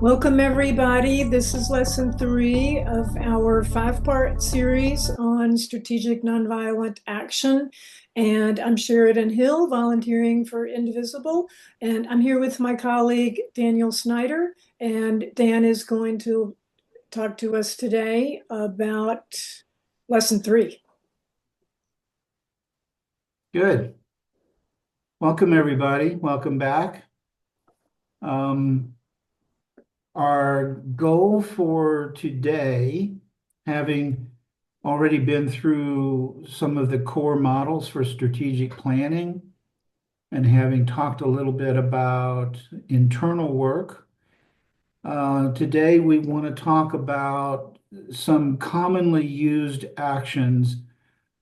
Welcome, everybody. This is lesson 3 of our 5-part series on strategic nonviolent action. And I'm Sheridan Hill, volunteering for Indivisible. And I'm here with my colleague, Daniel Snyder. And Dan is going to talk to us today about lesson 3. Good. Welcome, everybody. Welcome back. Our goal for today, having already been through some of the core models for strategic planning and having talked a little bit about internal work, today we want to talk about some commonly used actions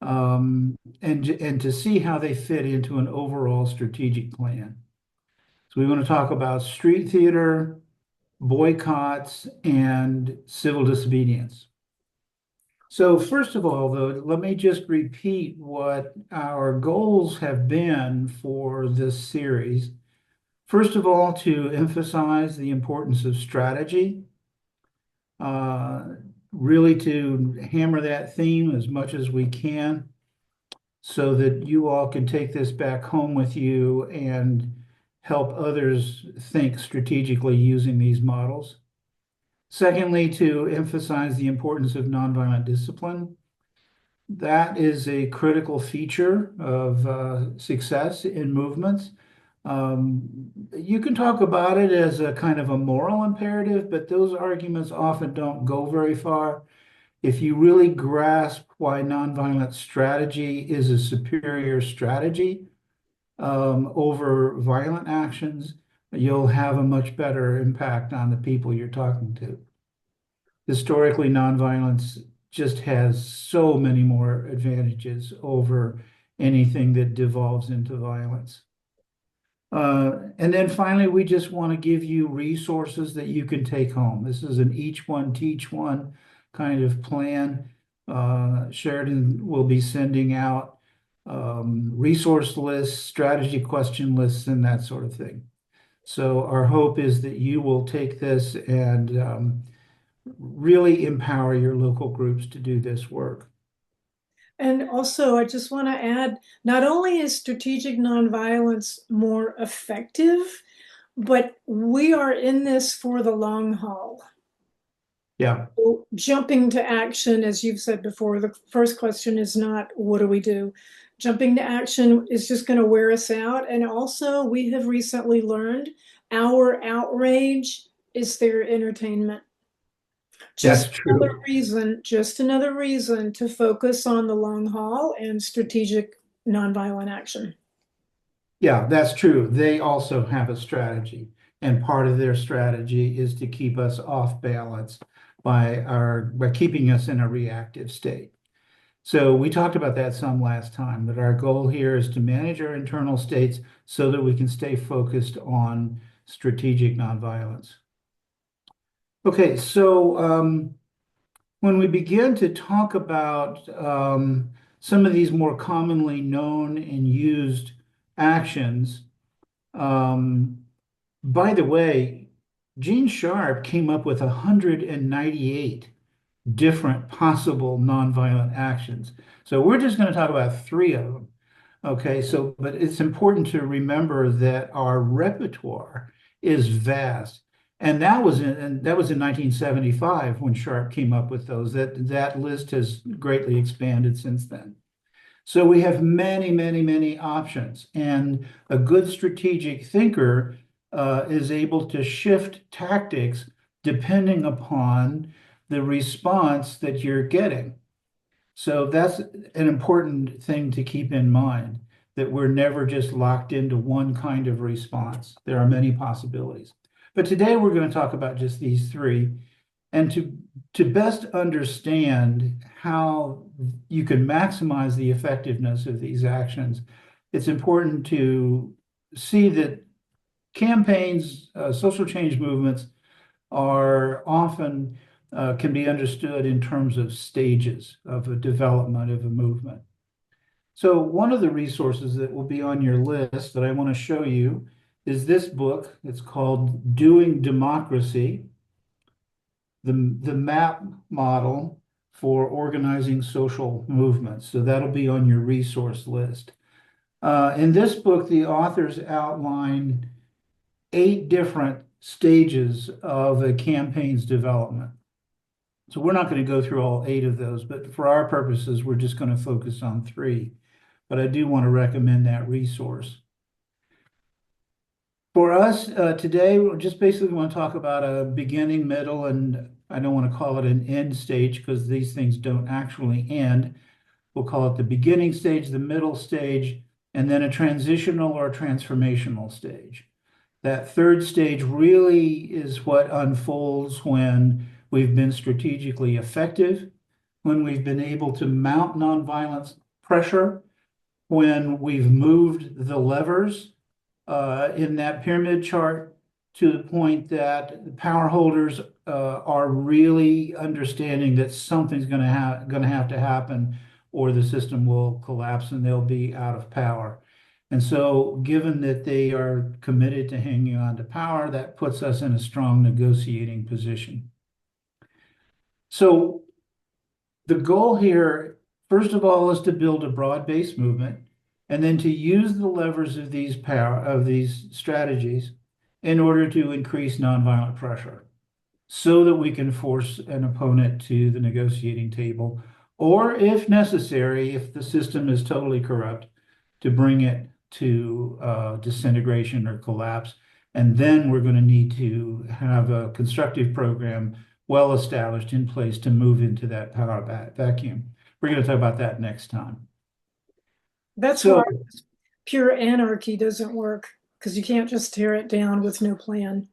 and to see how they fit into an overall strategic plan. So we want to talk about street theater, boycotts, and civil disobedience. So first of all, though, let me just repeat what our goals have been for this series. First of all, to emphasize the importance of strategy, really to hammer that theme as much as we can so that you all can take this back home with you and help others think strategically using these models. Secondly, to emphasize the importance of nonviolent discipline. That is a critical feature of success in movements. You can talk about it as a kind of a moral imperative, but those arguments often don't go very far. If you really grasp why nonviolent strategy is a superior strategy over violent actions, you'll have a much better impact on the people you're talking to. Historically, nonviolence just has so many more advantages over anything that devolves into violence. And then finally, we just want to give you resources that you can take home. This is an each one, teach one kind of plan. Sheridan will be sending out resource lists, strategy question lists, and that sort of thing. So our hope is that you will take this and really empower your local groups to do this work. And also, I just want to add, not only is strategic nonviolence more effective, but we are in this for the long haul. Yeah, Jumping to action, as you've said before, the first question is not, what do we do? Jumping to action is just going to wear us out. And also, we have recently learned our outrage is their entertainment. that's true. Just another reason to focus on the long haul and strategic nonviolent action. Yeah, that's true. They also have a strategy, and part of their strategy is to keep us off balance by keeping us in a reactive state. So we talked about that some last time, that our goal here is to manage our internal states so that we can stay focused on strategic nonviolence. Okay, so when we begin to talk about some of these more commonly known and used actions, by the way, Gene Sharp came up with 198 different possible nonviolent actions. So we're just going to talk about 3 of them. Okay, so but it's important to remember that our repertoire is vast. And that was in 1975 when Sharp came up with those. That list has greatly expanded since then. So we have many, many, many options. And a good strategic thinker is able to shift tactics depending upon the response that you're getting. So that's an important thing to keep in mind, that we're never just locked into one kind of response. There are many possibilities. But today we're going to talk about just these 3. And to best understand how you can maximize the effectiveness of these actions, it's important to see that campaigns, social change movements are often can be understood in terms of stages of a development of a movement. So one of the resources that will be on your list that I want to show you is this book. It's called Doing Democracy, the map model for organizing social movements. So that'll be on your resource list. In this book, the authors outline 8 different stages of a campaign's development. So we're not going to go through all 8 of those, but for our purposes, we're just going to focus on 3. But I do want to recommend that resource. For us today, we just basically want to talk about a beginning, middle, and I don't want to call it an end stage because these things don't actually end. We'll call it the beginning stage, the middle stage, and then a transitional or transformational stage. That third stage really is what unfolds when we've been strategically effective, when we've been able to mount nonviolence pressure, when we've moved the levers in that pyramid chart to the point that the power holders are really understanding that something's going to have to happen or the system will collapse and they'll be out of power. And so given that they are committed to hanging on to power, that puts us in a strong negotiating position. So the goal here, first of all, is to build a broad-based movement and then to use the levers of these strategies in order to increase nonviolent pressure so that we can force an opponent to the negotiating table, or if necessary, if the system is totally corrupt, to bring it to disintegration or collapse. And then we're going to need to have a constructive program well established in place to move into that power vacuum. We're going to talk about that next time. That's So why pure anarchy doesn't work, because you can't just tear it down with no plan.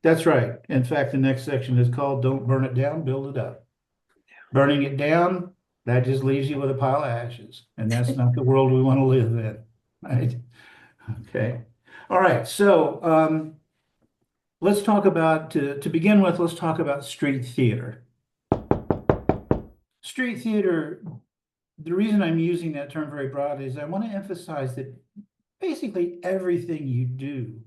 that's right. In fact, the next section is called Don't Burn It Down, Build It Up. Burning it down, that just leaves you with a pile of ashes. And that's not the world we want to live in, right? Okay. All right. So let's talk about, to begin with, let's talk about street theater. Street theater, the reason I'm using that term very broadly is I want to emphasize that basically everything you do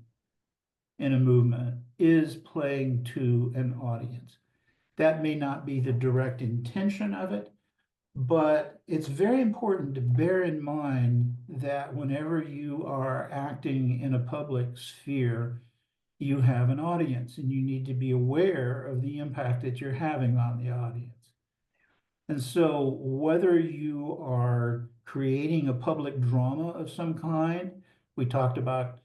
in a movement is playing to an audience. That may not be the direct intention of it, but it's very important to bear in mind that whenever you are acting in a public sphere, you have an audience and you need to be aware of the impact that you're having on the audience. And so whether you are creating a public drama of some kind, we talked about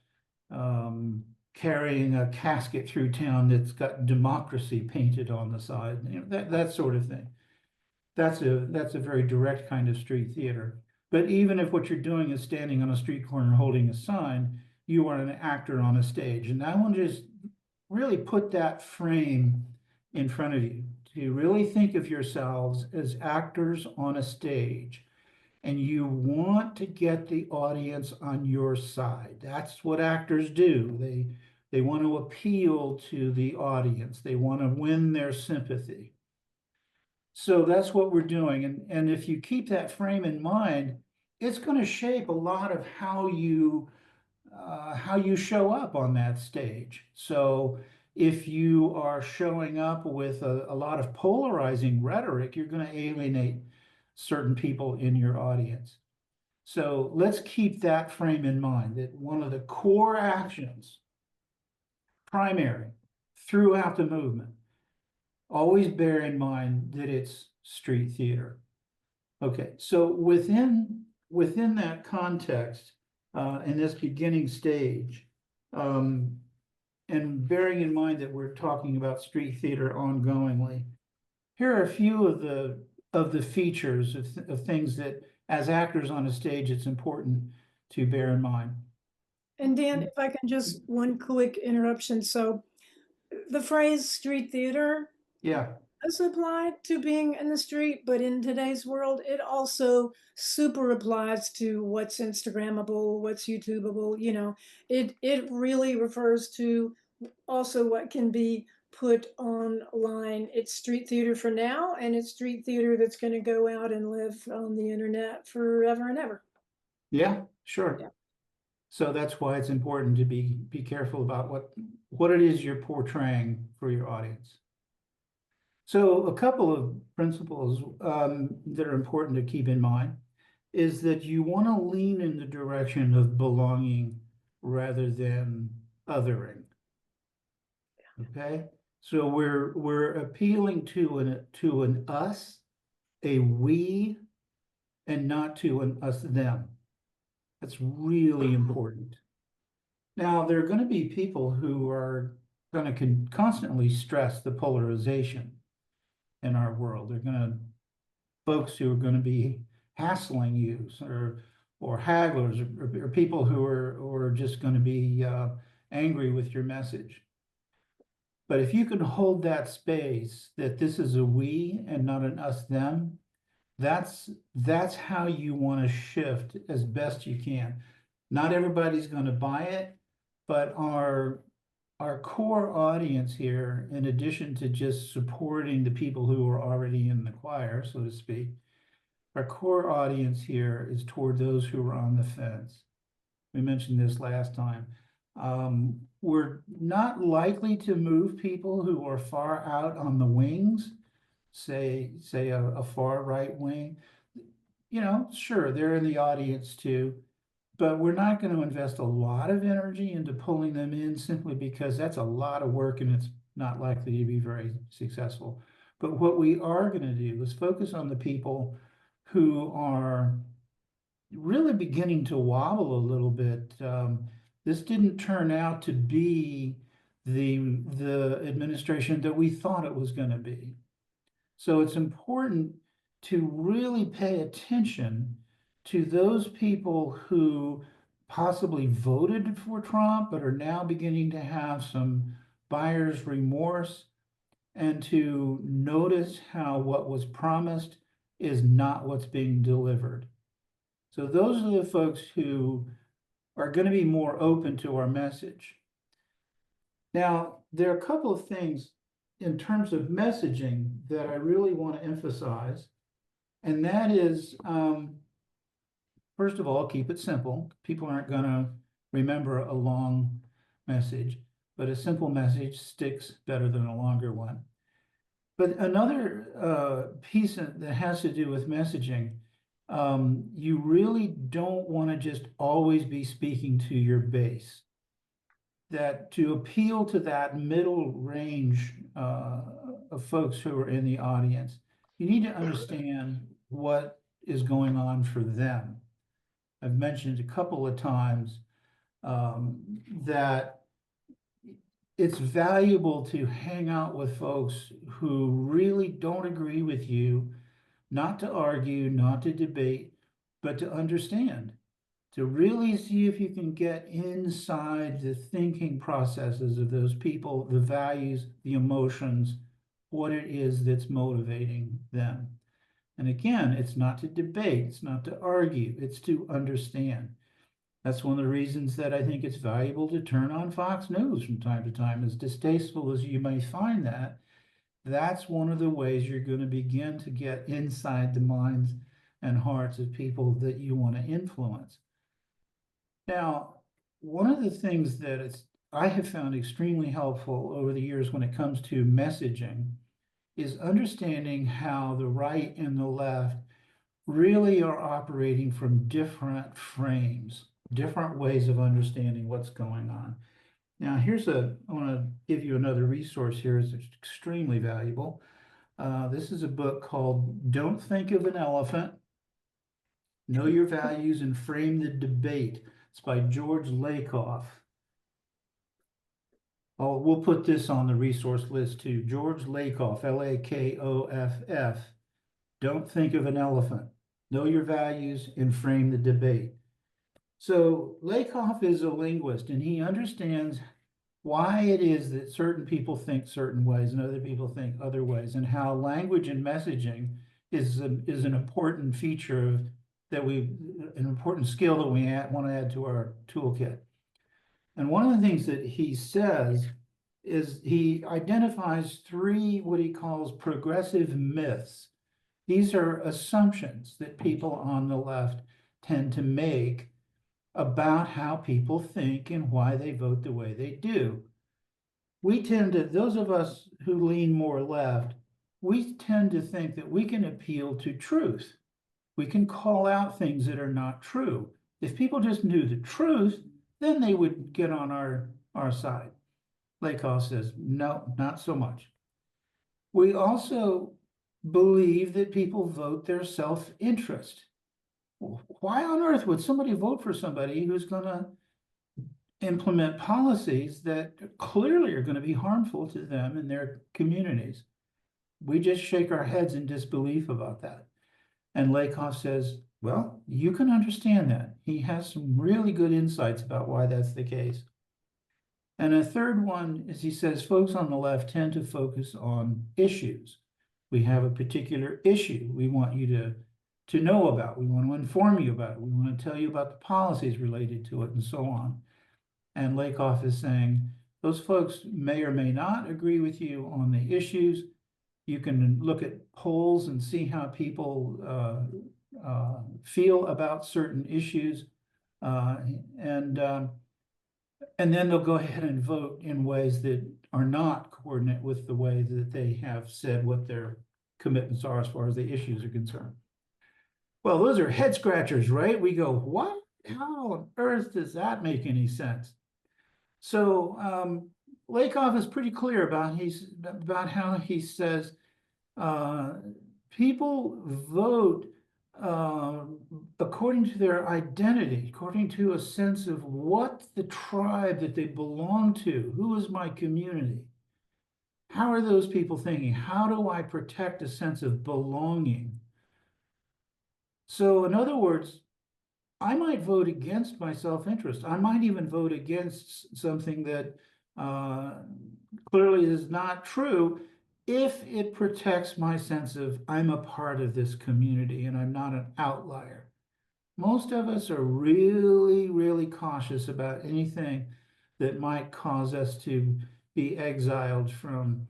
carrying a casket through town that's got democracy painted on the side, that sort of thing. That's a very direct kind of street theater. But even if what you're doing is standing on a street corner holding a sign, you are an actor on a stage. And I want to just really put that frame in front of you to really think of yourselves as actors on a stage. And you want to get the audience on your side. That's what actors do. They want to appeal to the audience. They want to win their sympathy. So that's what we're doing. And if you keep that frame in mind, it's going to shape a lot of how you show up on that stage. So if you are showing up with a lot of polarizing rhetoric, you're going to alienate certain people in your audience. So let's keep that frame in mind, that one of the core actions, primary, throughout the movement, always bear in mind that it's street theater. Okay, so within that context, in this beginning stage, and bearing in mind that we're talking about street theater ongoingly, here are a few of the features of things that as actors on a stage, it's important to bear in mind. And Dan, if I can just one quick interruption. So the phrase street theater Yeah, does apply to being in the street, but in today's world, it also super applies to what's Instagrammable, what's YouTubeable. It really refers to also what can be put online. It's street theater for now, and it's street theater that's going to go out and live on the internet forever and ever. yeah, sure. Yeah. So that's why it's important to be careful about what it is you're portraying for your audience. So a couple of principles that are important to keep in mind is that you want to lean in the direction of belonging rather than othering. Okay, so we're appealing to an us, a we, and not to an us them. That's really important. Now, there are going to be people who are going to constantly stress the polarization in our world. They're going to folks who are going to be hassling you or hagglers or people who are just going to be angry with your message. But if you can hold that space that this is a we and not an us them, that's how you want to shift as best you can. Not everybody's going to buy it, but our core audience here, in addition to just supporting the people who are already in the choir, so to speak, our core audience here is toward those who are on the fence. We mentioned this last time. We're not likely to move people who are far out on the wings, say a far right wing. You know, sure, they're in the audience too, but we're not going to invest a lot of energy into pulling them in simply because that's a lot of work and it's not likely to be very successful. But what we are going to do is focus on the people who are really beginning to wobble a little bit. This didn't turn out to be the administration that we thought it was going to be. So it's important to really pay attention to those people who possibly voted for Trump but are now beginning to have some buyer's remorse and to notice how what was promised is not what's being delivered. So those are the folks who are going to be more open to our message. Now, there are a couple of things in terms of messaging that I really want to emphasize, and that is, first of all, keep it simple. People aren't going to remember a long message, but a simple message sticks better than a longer one. But another piece that has to do with messaging, you really don't want to just always be speaking to your base. That to appeal to that middle range of folks who are in the audience, you need to understand what is going on for them. I've mentioned a couple of times that it's valuable to hang out with folks who really don't agree with you, not to argue, not to debate, but to understand, to really see if you can get inside the thinking processes of those people, the values, the emotions, what it is that's motivating them. And again, it's not to debate, it's not to argue, it's to understand. That's one of the reasons that I think it's valuable to turn on Fox News from time to time. As distasteful as you may find that, that's one of the ways you're going to begin to get inside the minds and hearts of people that you want to influence. Now, one of the things that I have found extremely helpful over the years when it comes to messaging is understanding how the right and the left really are operating from different frames, different ways of understanding what's going on. Now, I want to give you another resource here. It's extremely valuable. This is a book called Don't Think of an Elephant, Know Your Values and Frame the Debate. It's by George Lakoff. Oh, we'll put this on the resource list too. George Lakoff, Lakoff. Don't think of an elephant. Know your values and frame the debate. So Lakoff is a linguist and he understands why it is that certain people think certain ways and other people think other ways, and how language and messaging is an important feature of an important skill that we want to add to our toolkit. And one of the things that he says is he identifies three what he calls progressive myths. These are assumptions that people on the left tend to make about how people think and why they vote the way they do. We tend to, those of us who lean more left, we tend to think that we can appeal to truth. We can call out things that are not true. If people just knew the truth, then they would get on our side. Lakoff says, no, not so much. We also believe that people vote their self-interest. Why on earth would somebody vote for somebody who's going to implement policies that clearly are going to be harmful to them and their communities? We just shake our heads in disbelief about that. And Lakoff says, well, you can understand that. He has some really good insights about why that's the case. And a third one is he says folks on the left tend to focus on issues. We have a particular issue we want you to know about. We want to inform you about it. We want to tell you about the policies related to it and so on. And Lakoff is saying those folks may or may not agree with you on the issues. You can look at polls and see how people feel about certain issues. Uh, and and then they'll go ahead and vote in ways that are not coordinate with the way that they have said what their commitments are as far as the issues are concerned. Well, those are head scratchers, right? We go, what? How on earth does that make any sense? So Lakoff is pretty clear about how he says uh, people vote uh, according to their identity, according to a sense of what the tribe that they belong to, who is my community? How are those people thinking? How do I protect a sense of belonging? So, in other words, I might vote against my self-interest. I might even vote against something that uh, clearly is not true if it protects my sense of I'm a part of this community and I'm not an outlier. Most of us are really, really cautious about anything that might cause us to be exiled from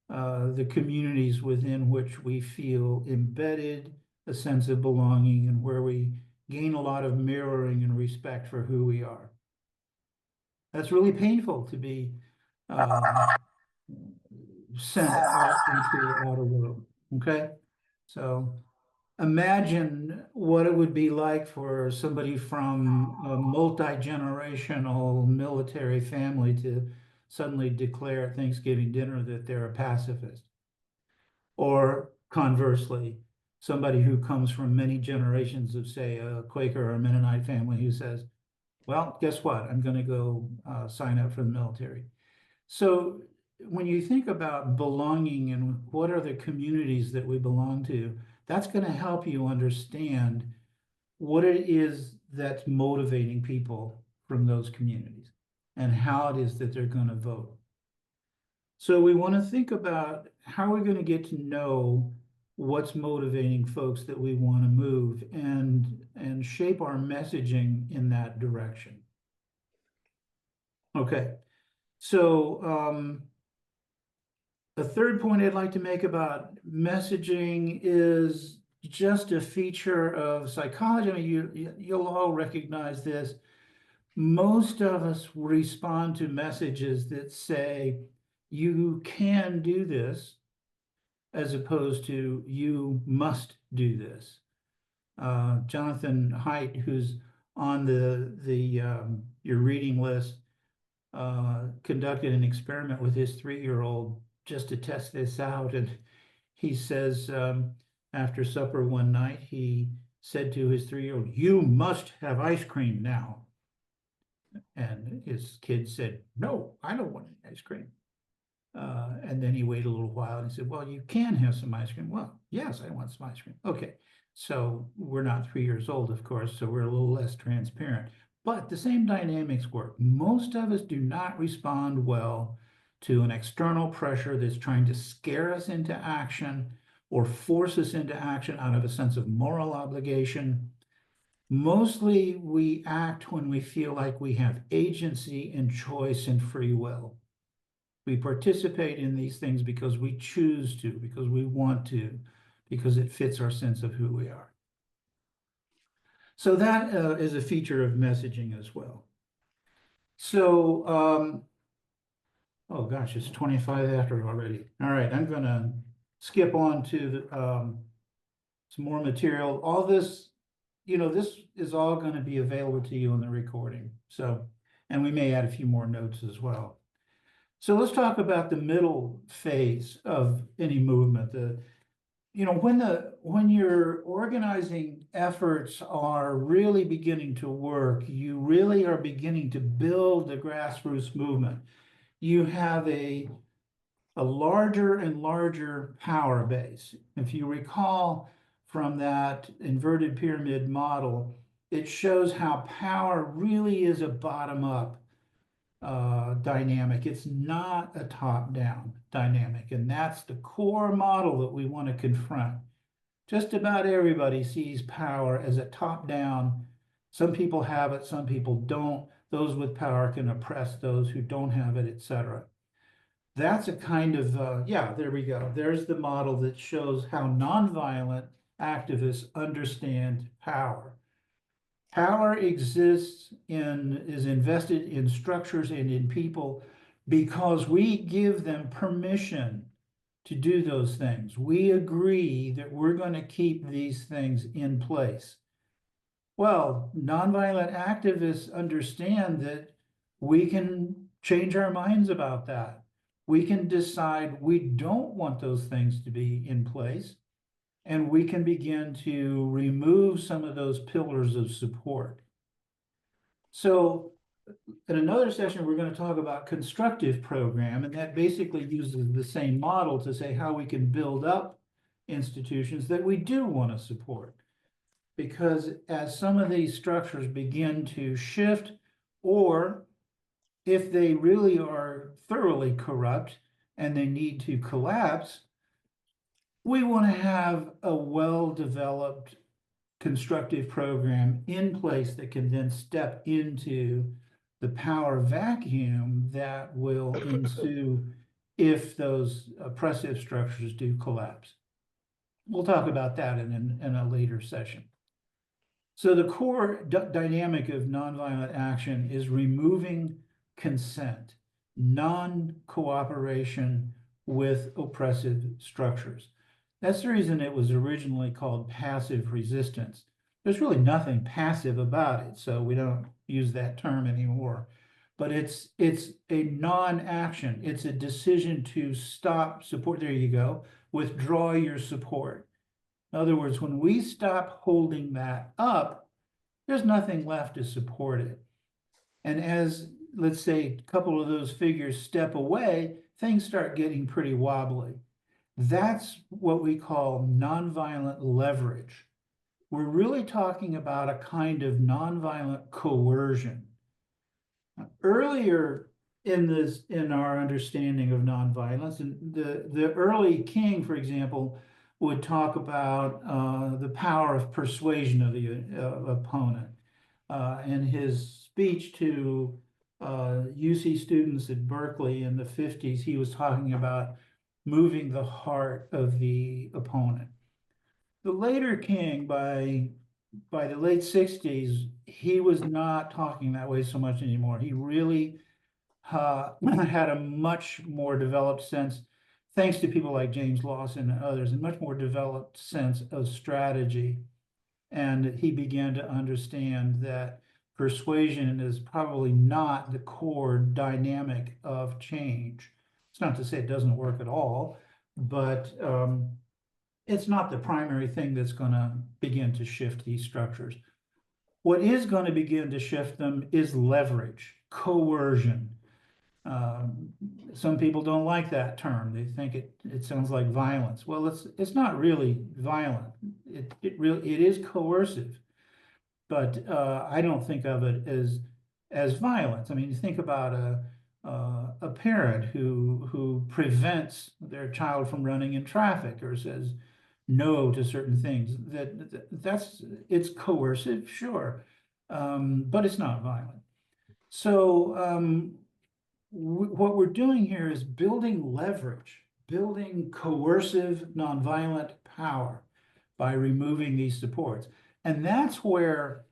the communities within which we feel embedded, a sense of belonging, and where we gain a lot of mirroring and respect for who we are. That's really painful to be sent out into the outer world. Okay. So imagine what it would be like for somebody from a multi-generational military family to suddenly declare at Thanksgiving dinner that they're a pacifist. Or conversely, somebody who comes from many generations of, say, a Quaker or a Mennonite family who says, well, guess what? I'm going to go sign up for the military. So when you think about belonging and what are the communities that we belong to, that's going to help you understand what it is that's motivating people from those communities and how it is that they're going to vote. So we want to think about how we're going to get to know what's motivating folks that we want to move and shape our messaging in that direction. Okay, so the third point I'd like to make about messaging is just a feature of psychology. I mean, you'll all recognize this. Most of us respond to messages that say, you can do this, as opposed to you must do this. Jonathan Haidt, who's on the your reading list, conducted an experiment with his 3-year-old just to test this out. And he says after supper one night, he said to his 3-year-old, "You must have ice cream now." And his kid said, "No, I don't want any ice cream." And then he waited a little while and he said, "Well, you can have some ice cream." "Well, yes, I want some ice cream." Okay. So we're not 3 years old, of course, so we're a little less transparent. But the same dynamics work. Most of us do not respond well to an external pressure that's trying to scare us into action or force us into action out of a sense of moral obligation. Mostly we act when we feel like we have agency and choice and free will. We participate in these things because we choose to, because we want to, because it fits our sense of who we are. So that is a feature of messaging as well. So, oh gosh, it's 25 after already. All right, I'm gonna skip on to some more material. All this, this is all going to be available to you in the recording. So, and we may add a few more notes as well. So let's talk about the middle phase of any movement. When your organizing efforts are really beginning to work, you really are beginning to build the grassroots movement. You have a larger and larger power base. If you recall from that inverted pyramid model, it shows how power really is a bottom-up dynamic. It's not a top-down dynamic, and that's the core model that we want to confront. Just about everybody sees power as a top-down. Some people have it, some people don't. Those with power can oppress those who don't have it, etc. That's a kind of, yeah, there we go. There's the model that shows how nonviolent activists understand power. Power is invested in structures and in people because we give them permission to do those things. We agree that we're going to keep these things in place. Well, nonviolent activists understand that we can change our minds about that. We can decide we don't want those things to be in place, and we can begin to remove some of those pillars of support. So in another session, we're going to talk about constructive program, and that basically uses the same model to say how we can build up institutions that we do want to support. Because as some of these structures begin to shift, or if they really are thoroughly corrupt and they need to collapse, we want to have a well-developed constructive program in place that can then step into the power vacuum that will ensue if those oppressive structures do collapse. We'll talk about that in a later session. So the core dynamic of nonviolent action is removing consent, non-cooperation with oppressive structures. That's the reason it was originally called passive resistance. There's really nothing passive about it, so we don't use that term anymore. But it's a non-action. It's a decision to stop support. There you go. Withdraw your support. In other words, when we stop holding that up, there's nothing left to support it. And as, let's say, a couple of those figures step away, things start getting pretty wobbly. That's what we call nonviolent leverage. We're really talking about a kind of nonviolent coercion. Earlier in our understanding of nonviolence, and the early king, for example, would talk about the power of persuasion of the opponent. In his speech to UC students at Berkeley in the 50s, he was talking about moving the heart of the opponent. The later king, by the late 60s, he was not talking that way so much anymore. He really had a much more developed sense, thanks to people like James Lawson and others, a much more developed sense of strategy. And he began to understand that persuasion is probably not the core dynamic of change. It's not to say it doesn't work at all, but it's not the primary thing that's going to begin to shift these structures. What is going to begin to shift them is leverage, coercion. Some people don't like that term. They think it sounds like violence. Well, it's not really violent. It is coercive, but I don't think of it as violence. I mean, you think about a parent who prevents their child from running in traffic or says no to certain things. It's coercive, sure, but it's not violent. So what we're doing here is building leverage, building coercive, nonviolent power by removing these supports. And that's where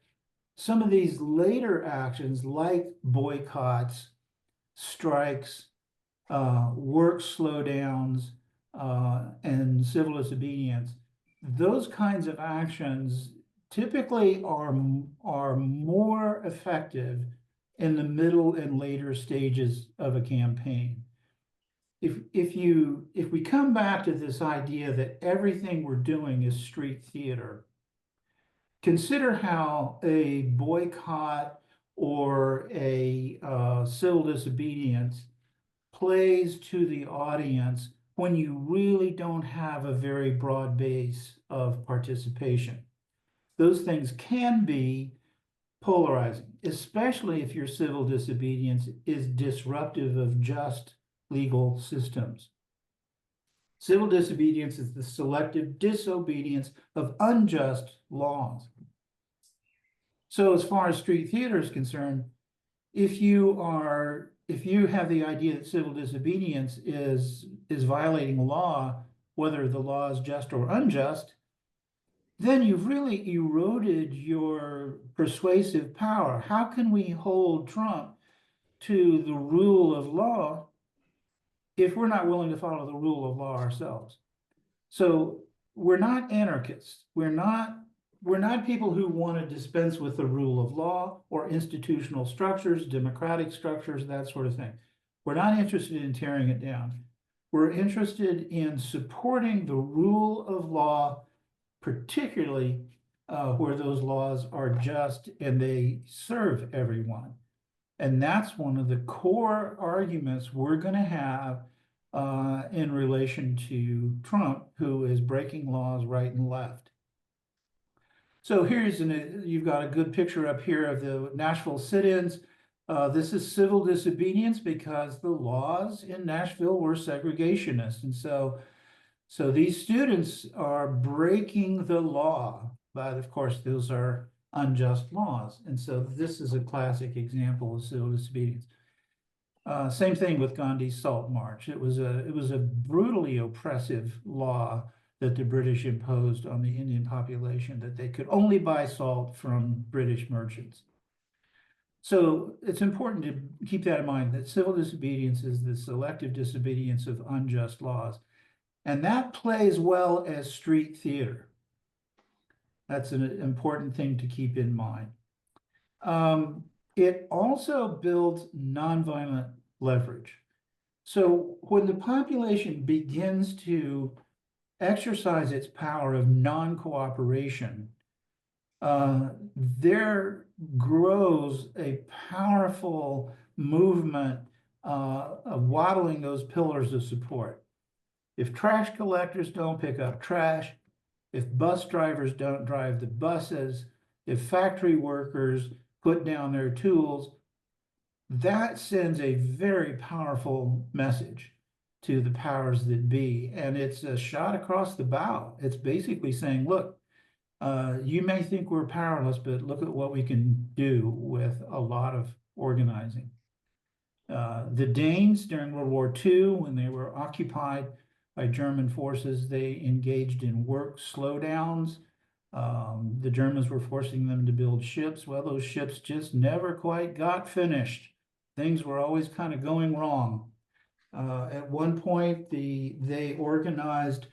some of these later actions like boycotts, strikes, work slowdowns, and civil disobedience, those kinds of actions typically are more effective in the middle and later stages of a campaign. If we come back to this idea that everything we're doing is street theater, consider how a boycott or a civil disobedience plays to the audience when you really don't have a very broad base of participation. Those things can be polarizing, especially if your civil disobedience is disruptive of just legal systems. Civil disobedience is the selective disobedience of unjust laws. So as far as street theater is concerned, if you have the idea that civil disobedience is violating law, whether the law is just or unjust, then you've really eroded your persuasive power. How can we hold Trump to the rule of law if we're not willing to follow the rule of law ourselves? So we're not anarchists. We're not people who want to dispense with the rule of law or institutional structures, democratic structures, that sort of thing. We're not interested in tearing it down. We're interested in supporting the rule of law, particularly where those laws are just and they serve everyone. And that's one of the core arguments we're going to have in relation to Trump, who is breaking laws right and left. So you've got a good picture up here of the Nashville sit-ins. This is civil disobedience because the laws in Nashville were segregationist. And so these students are breaking the law, but of course, those are unjust laws. And so this is a classic example of civil disobedience. Same thing with Gandhi's Salt March. It was a brutally oppressive law that the British imposed on the Indian population, that they could only buy salt from British merchants. So it's important to keep that in mind, that civil disobedience is the selective disobedience of unjust laws. And that plays well as street theater. That's an important thing to keep in mind. It also builds nonviolent leverage. So when the population begins to exercise its power of non-cooperation, there grows a powerful movement of waddling those pillars of support. If trash collectors don't pick up trash, if bus drivers don't drive the buses, if factory workers put down their tools, that sends a very powerful message to the powers that be. And it's a shot across the bow. It's basically saying, look, you may think we're powerless, but look at what we can do with a lot of organizing. The Danes during World War II, when they were occupied by German forces, they engaged in work slowdowns. The Germans were forcing them to build ships. Well, those ships just never quite got finished. Things were always kind of going wrong. At one point, they organized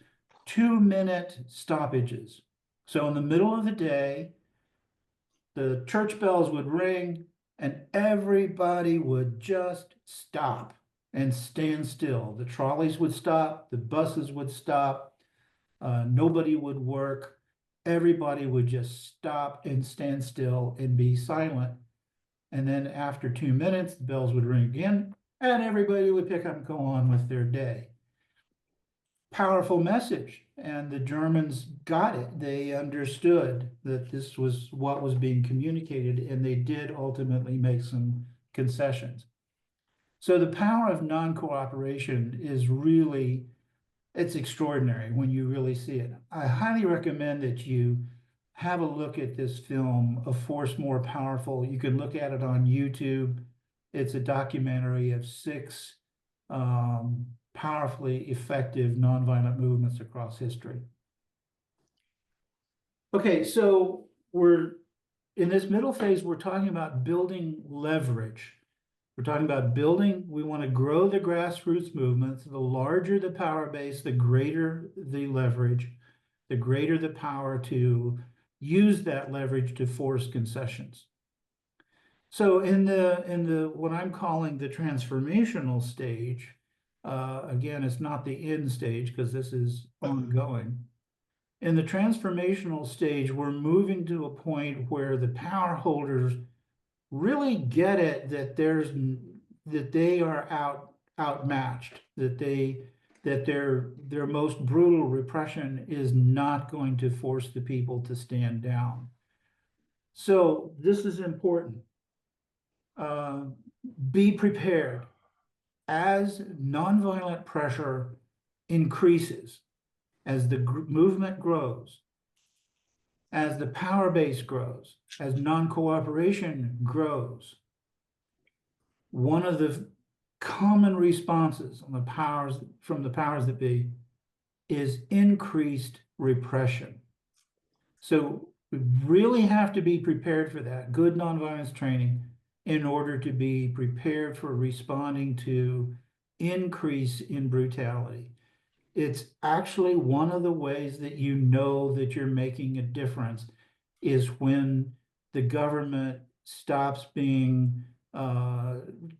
2-minute stoppages. So in the middle of the day, the church bells would ring and everybody would just stop and stand still. The trolleys would stop, the buses would stop, nobody would work. Everybody would just stop and stand still and be silent. And then after 2 minutes, the bells would ring again, and everybody would pick up and go on with their day. Powerful message. And the Germans got it. They understood that this was what was being communicated, and they did ultimately make some concessions. So the power of non-cooperation is really, it's extraordinary when you really see it. I highly recommend that you have a look at this film, A Force More Powerful. You can look at it on YouTube. It's a documentary of 6 powerfully effective nonviolent movements across history. Okay, so we're in this middle phase, we're talking about building leverage. We're talking about building, we want to grow the grassroots movements. The larger the power base, the greater the leverage, the greater the power to use that leverage to force concessions. So in the what I'm calling the transformational stage, again, it's not the end stage because this is ongoing. In the transformational stage, we're moving to a point where the power holders really get it that they are outmatched, that their most brutal repression is not going to force the people to stand down. So this is important. Uh, be prepared as nonviolent pressure increases, as the movement grows, as the power base grows, as non-cooperation grows. One of the common responses on from the powers that be is increased repression. So we really have to be prepared for that, good nonviolence training, in order to be prepared for responding to increase in brutality. It's actually one of the ways that you know that you're making a difference is when the government stops being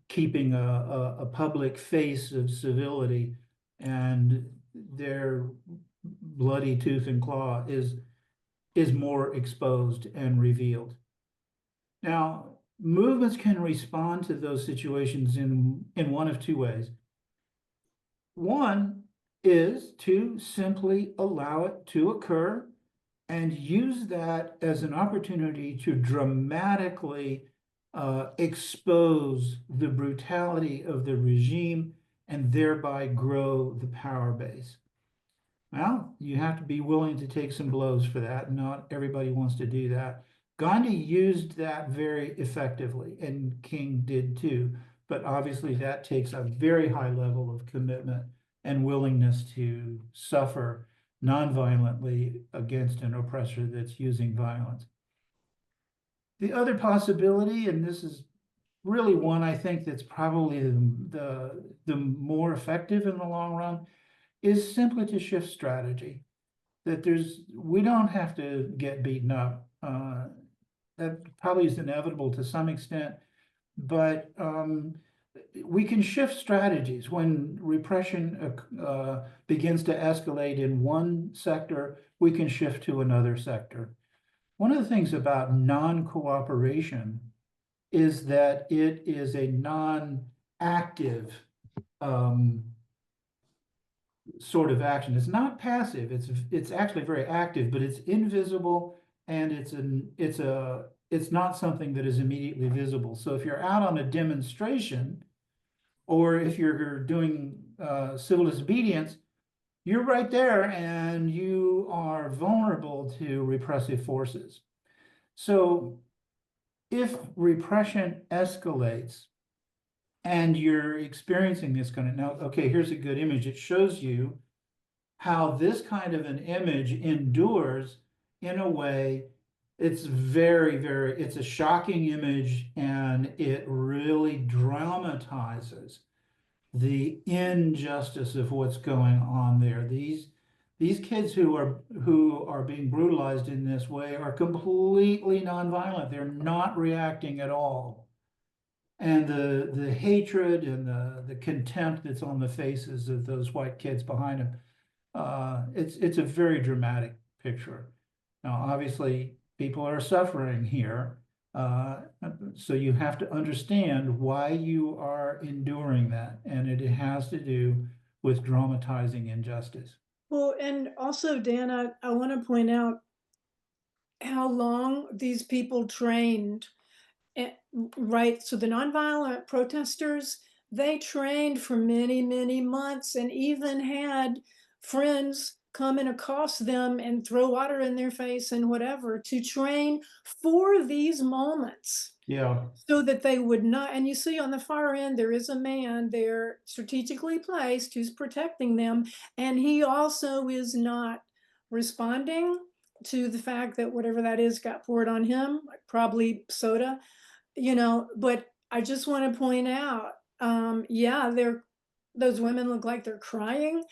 keeping a public face of civility, and their bloody tooth and claw is more exposed and revealed. Now, movements can respond to those situations in one of two ways. One is to simply allow it to occur and use that as an opportunity to dramatically expose the brutality of the regime and thereby grow the power base. Well, you have to be willing to take some blows for that. Not everybody wants to do that. Gandhi used that very effectively, and King did too. But obviously, that takes a very high level of commitment and willingness to suffer nonviolently against an oppressor that's using violence. The other possibility, and this is really one I think that's probably the more effective in the long run, is simply to shift strategy. That we don't have to get beaten up. That probably is inevitable to some extent, but we can shift strategies when repression begins to escalate in one sector. We can shift to another sector. One of the things about non-cooperation is that it is a non-active sort of action. It's not passive. It's actually very active, but it's invisible, and it's not something that is immediately visible. So if you're out on a demonstration, or if you're doing civil disobedience, you're right there and you are vulnerable to repressive forces. So if repression escalates and you're experiencing this kind of, now, okay, here's a good image. It shows you how this kind of an image endures in a way. It's it's a shocking image, and it really dramatizes the injustice of what's going on there. These kids who are being brutalized in this way are completely nonviolent. They're not reacting at all. And the hatred and the contempt that's on the faces of those white kids behind them, it's a very dramatic picture. Now, obviously, people are suffering here. So you have to understand why you are enduring that. And it has to do with dramatizing injustice. Well, and also, Dan, I want to point out how long these people trained. Right. So the nonviolent protesters, they trained for many, many months and even had friends come and accost them and throw water in their face and whatever to train for these moments Yeah. so that they would not. And you see on the far end, there is a man there strategically placed who's protecting them. And he also is not responding to the fact that whatever that is got poured on him, probably soda, but I just want to point out, yeah, those women look like they're crying,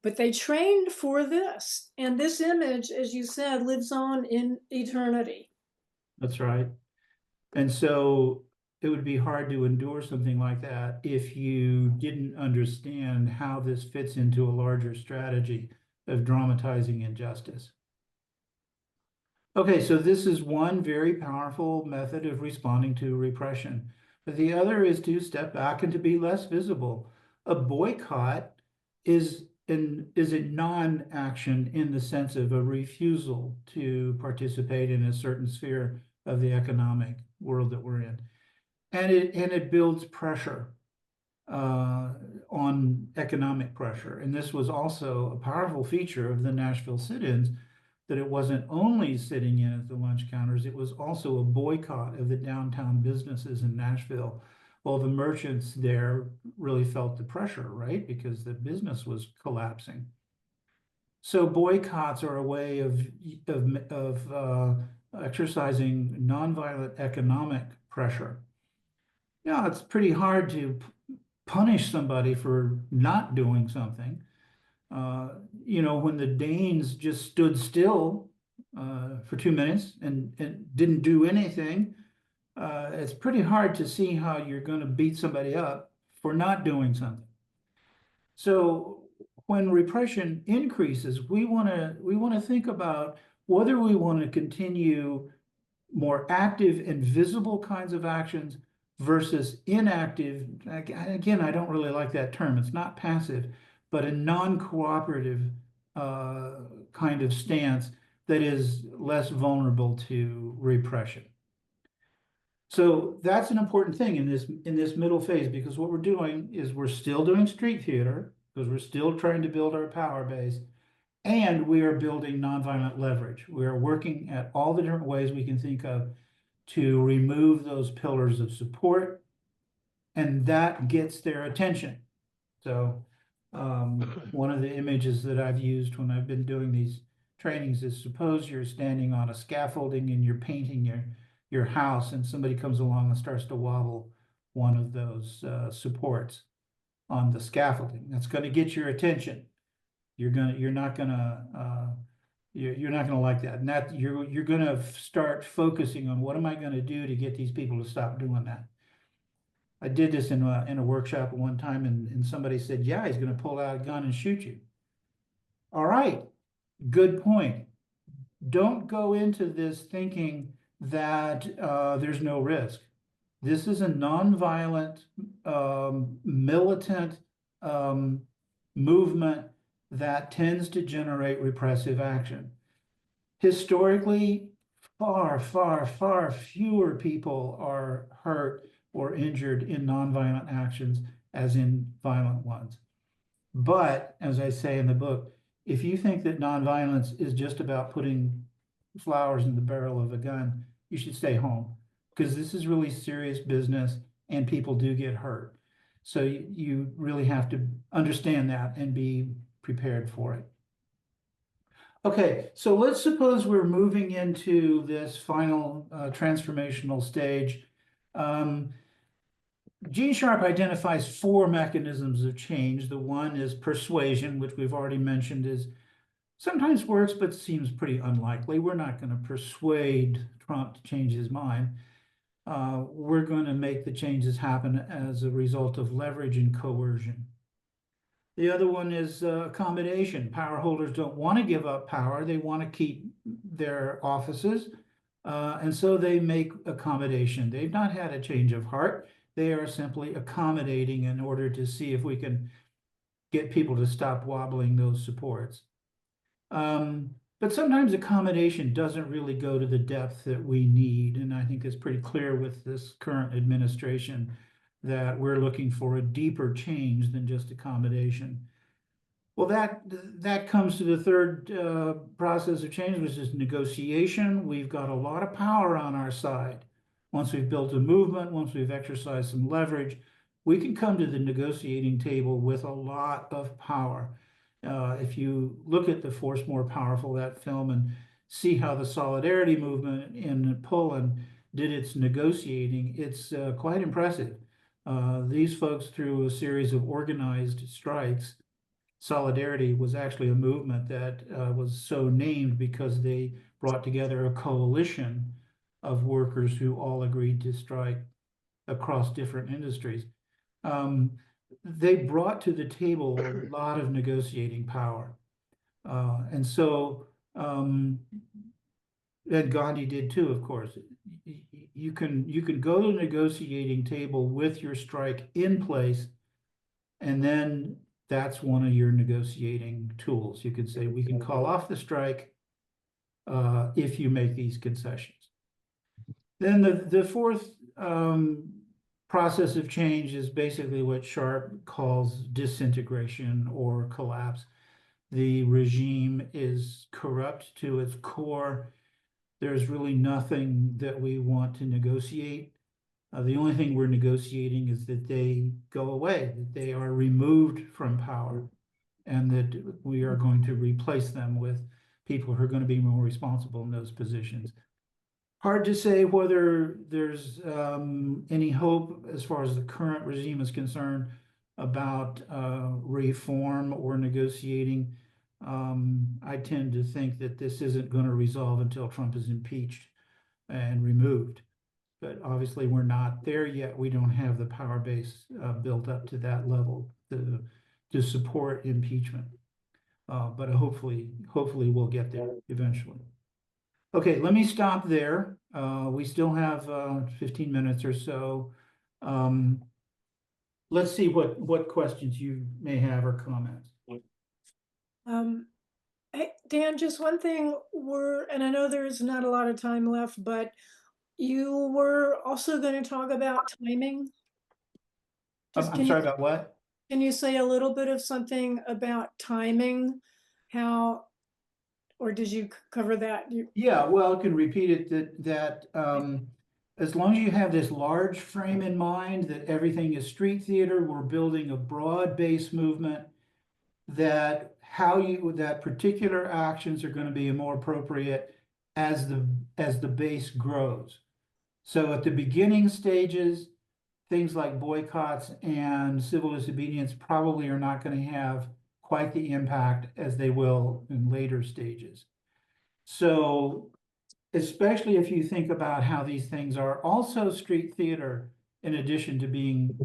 but they trained for this. And this image, as you said, lives on in eternity. That's right. And so it would be hard to endure something like that if you didn't understand how this fits into a larger strategy of dramatizing injustice. Okay, so this is one very powerful method of responding to repression. But the other is to step back and to be less visible. A boycott is a non-action in the sense of a refusal to participate in a certain sphere of the economic world that we're in. And it builds pressure on economic pressure. And this was also a powerful feature of the Nashville sit-ins, that it wasn't only sitting in at the lunch counters, it was also a boycott of the downtown businesses in Nashville. Well, the merchants there really felt the pressure, right? Because the business was collapsing. So boycotts are a way of exercising nonviolent economic pressure. Yeah, it's pretty hard to punish somebody for not doing something. When the Danes just stood still for 2 minutes and didn't do anything, it's pretty hard to see how you're going to beat somebody up for not doing something. So when repression increases, we want to think about whether we want to continue more active and visible kinds of actions versus inactive. Again, I don't really like that term. It's not passive, but a non-cooperative kind of stance that is less vulnerable to repression. So that's an important thing in this middle phase, because what we're doing is we're still doing street theater because we're still trying to build our power base, and we are building nonviolent leverage. We are working at all the different ways we can think of to remove those pillars of support, and that gets their attention. So one of the images that I've used when I've been doing these trainings is, suppose you're standing on a scaffolding and you're painting your house, and somebody comes along and starts to wobble one of those supports on the scaffolding. That's going to get your attention. You're not gonna like that, and that you're gonna start focusing on, what am I going to do to get these people to stop doing that. I did this in a workshop at one time, and somebody said, yeah, he's going to pull out a gun and shoot you. All right, good point. Don't go into this thinking that there's no risk. This is a nonviolent, militant movement that tends to generate repressive action. Historically, far, far, far fewer people are hurt or injured in nonviolent actions as in violent ones. But as I say in the book, if you think that nonviolence is just about putting flowers in the barrel of a gun, you should stay home, because this is really serious business and people do get hurt. So you really have to understand that and be prepared for it. Okay, so let's suppose we're moving into this final transformational stage. Gene Sharp identifies 4 mechanisms of change. The one is persuasion, which we've already mentioned is sometimes works, but seems pretty unlikely. We're not going to persuade Trump to change his mind. We're going to make the changes happen as a result of leverage and coercion. The other one is accommodation. Power holders don't want to give up power. They want to keep their offices. And so they make accommodation. They've not had a change of heart. They are simply accommodating in order to see if we can get people to stop wobbling those supports. But sometimes accommodation doesn't really go to the depth that we need. And I think it's pretty clear with this current administration that we're looking for a deeper change than just accommodation. Well, that comes to the third process of change, which is negotiation. We've got a lot of power on our side. Once we've built a movement, once we've exercised some leverage, we can come to the negotiating table with a lot of power. If you look at The Force More Powerful, that film, and see how the solidarity movement in Poland did its negotiating, it's quite impressive. These folks, through a series of organized strikes, Solidarity was actually a movement that was so named because they brought together a coalition of workers who all agreed to strike across different industries. Um, they brought to the table a lot of negotiating power. And so, and Gandhi did too, of course. You can go to the negotiating table with your strike in place, and then that's one of your negotiating tools. You can say, we can call off the strike if you make these concessions. Then the fourth process of change is basically what Sharp calls disintegration or collapse. The regime is corrupt to its core. There's really nothing that we want to negotiate. The only thing we're negotiating is that they go away, that they are removed from power, and that we are going to replace them with people who are going to be more responsible in those positions. Hard to say whether there's any hope as far as the current regime is concerned about reform or negotiating. I tend to think that this isn't going to resolve until Trump is impeached and removed. But obviously, we're not there yet. We don't have the power base built up to that level to support impeachment. But hopefully we'll get there eventually. Okay, let me stop there. We still have 15 minutes or so. Let's see what questions you may have or comments. Um, Hey, Dan, just one thing, and I know there's not a lot of time left, but you were also going to talk about timing. I'm, Just I'm sorry about what? can you say a little bit of something about timing? How, or did you cover that? Yeah, well, I can repeat it that as long as you have this large frame in mind that everything is street theater, we're building a broad-based movement that particular actions are going to be more appropriate as the base grows. So at the beginning stages, things like boycotts and civil disobedience probably are not going to have quite the impact as they will in later stages. So especially if you think about how these things are also street theater in addition to being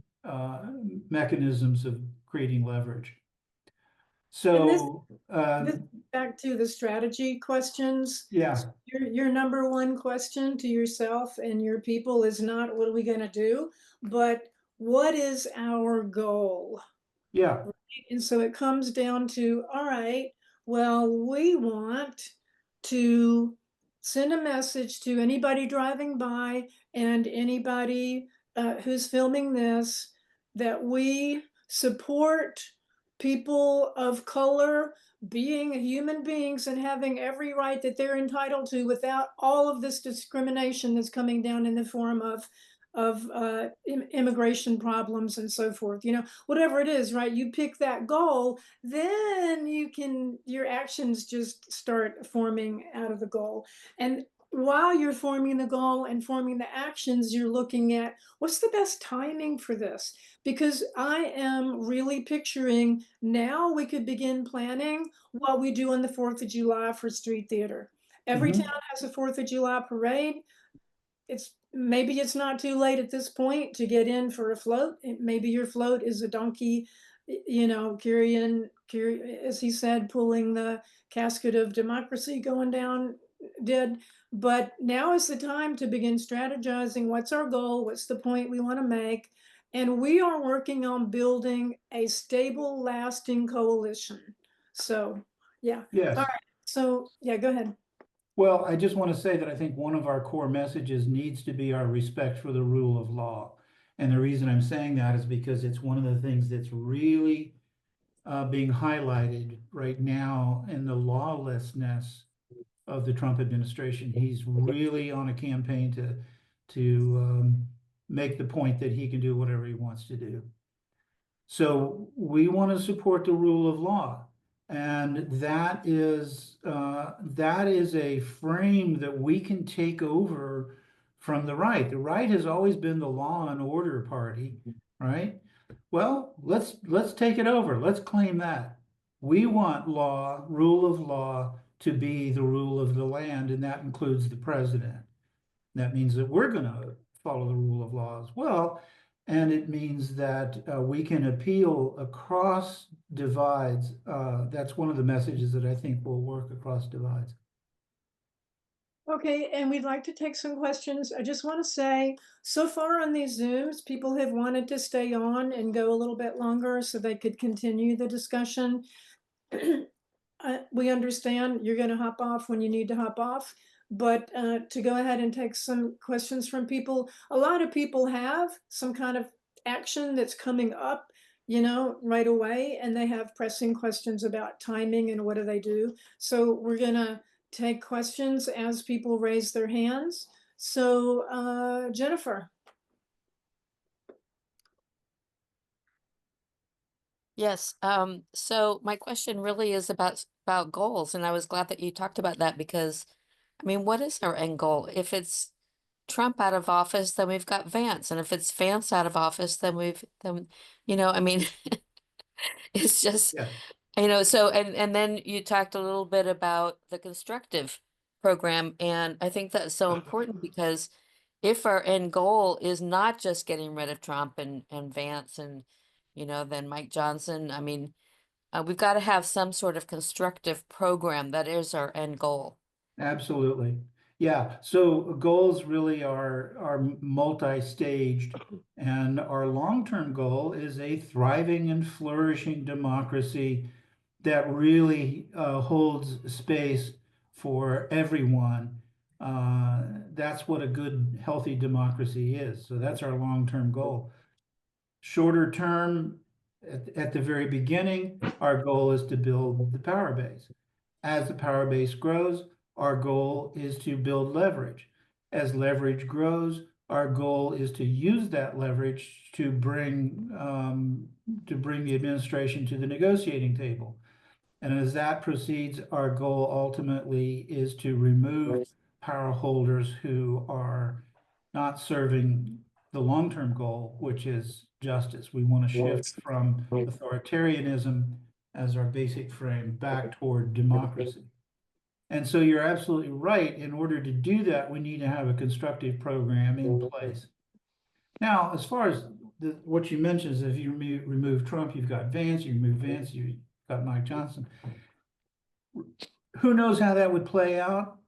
mechanisms of creating leverage. And So, this back to the strategy questions. yeah, Your number one question to yourself and your people is not what are we going to do, but what is our goal? yeah, And so it comes down to, all right, well, we want to send a message to anybody driving by and anybody who's filming this that we support people of color being human beings and having every right that they're entitled to without all of this discrimination that's coming down in the form of immigration problems and so forth. Whatever it is, right? You pick that goal, then your actions just start forming out of the goal. And while you're forming the goal and forming the actions, you're looking at what's the best timing for this? Because I am really picturing now we could begin planning what we do on the 4th of July for street theater. Every town mhm, has a 4th of July parade. Maybe it's not too late at this point to get in for a float. Maybe your float is a donkey, carrying, as he said, pulling the casket of democracy going down dead. But now is the time to begin strategizing. What's our goal? What's the point we want to make? And we are working on building a stable, lasting coalition. So, yeah. All yes. right. So, yeah, go ahead. Well, I just want to say that I think one of our core messages needs to be our respect for the rule of law. And the reason I'm saying that is because it's one of the things that's really being highlighted right now in the lawlessness of the Trump administration. He's really on a campaign to make the point that he can do whatever he wants to do. So we want to support the rule of law. And that is a frame that we can take over from the right. The right has always been the law and order party, right? Well, let's take it over. Let's claim that. We want law, rule of law, to be the rule of the land, and that includes the president. That means that we're going to follow the rule of law as well. And it means that we can appeal across divides. That's one of the messages that I think will work across divides. Okay, and we'd like to take some questions. I just want to say, so far on these Zooms, people have wanted to stay on and go a little bit longer so they could continue the discussion. We understand you're going to hop off when you need to hop off, but to go ahead and take some questions from people. A lot of people have some kind of action that's coming up, right away, and they have pressing questions about timing and what do they do. So we're going to take questions as people raise their hands. So Jennifer. Yes. So my question really is about goals, and I was glad that you talked about that because, I mean, what is our end goal? If it's Trump out of office, then we've got Vance, and if it's Vance out of office, then I mean, it's just, Yeah, so and then you talked a little bit about the constructive program, and I think that's so important because if our end goal is not just getting rid of Trump and Vance and then Mike Johnson, I mean. We've got to have some sort of constructive program that is our end goal. absolutely. Yeah. So goals really are multi-staged, and our long-term goal is a thriving and flourishing democracy that really holds space for everyone. That's what a good, healthy democracy is. So that's our long-term goal. Shorter term, at the very beginning, our goal is to build the power base. As the power base grows, our goal is to build leverage. As leverage grows, our goal is to use that leverage to bring the administration to the negotiating table. And as that proceeds, our goal ultimately is to remove power holders who are not serving the long-term goal, which is justice. We want to shift from authoritarianism as our basic frame back toward democracy. And so you're absolutely right. In order to do that, we need to have a constructive program in place. Now, as far as what you mentioned is if you remove Trump, you've got Vance, you remove Vance, you've got Mike Johnson. Who knows how that would play out?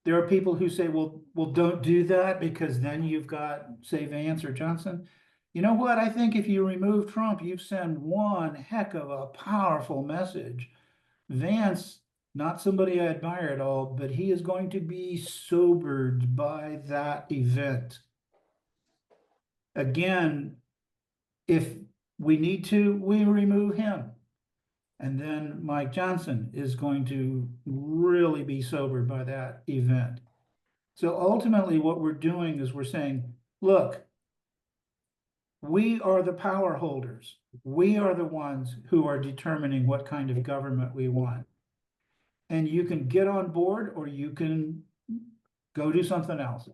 There are people who say, well, don't do that because then you've got, say, Vance or Johnson. You know what? I think if you remove Trump, you've sent one heck of a powerful message. Vance, not somebody I admire at all, but he is going to be sobered by that event. Again, if we need to, we remove him. And then Mike Johnson is going to really be sobered by that event. So ultimately, what we're doing is we're saying, look, we are the power holders. We are the ones who are determining what kind of government we want. And you can get on board or you can go do something else.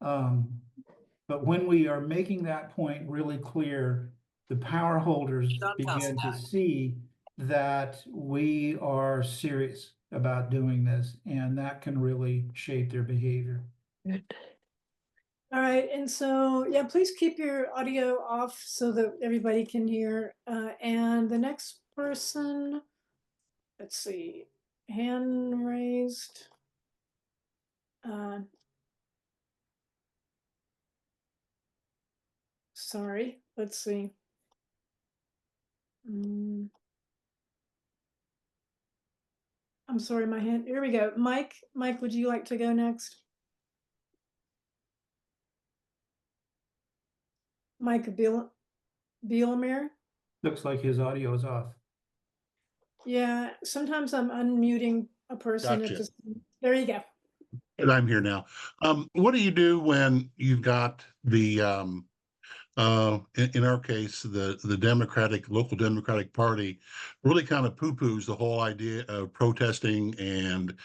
But when we are making that point really clear, the power holders begin to see that we are serious about doing this, and that can really shape their behavior. All right, and so, yeah, please keep your audio off so that everybody can hear. And the next person, let's see, hand raised. Sorry, let's see. I'm sorry, my hand, here we go. Mike, would you like to go next? Mike Bielmir? Looks like his audio is off. Yeah, sometimes I'm unmuting a person. Gotcha. There you go. And I'm here now. What do you do when you've got the in our case, the local Democratic Party really kind of poo-poos the whole idea of protesting and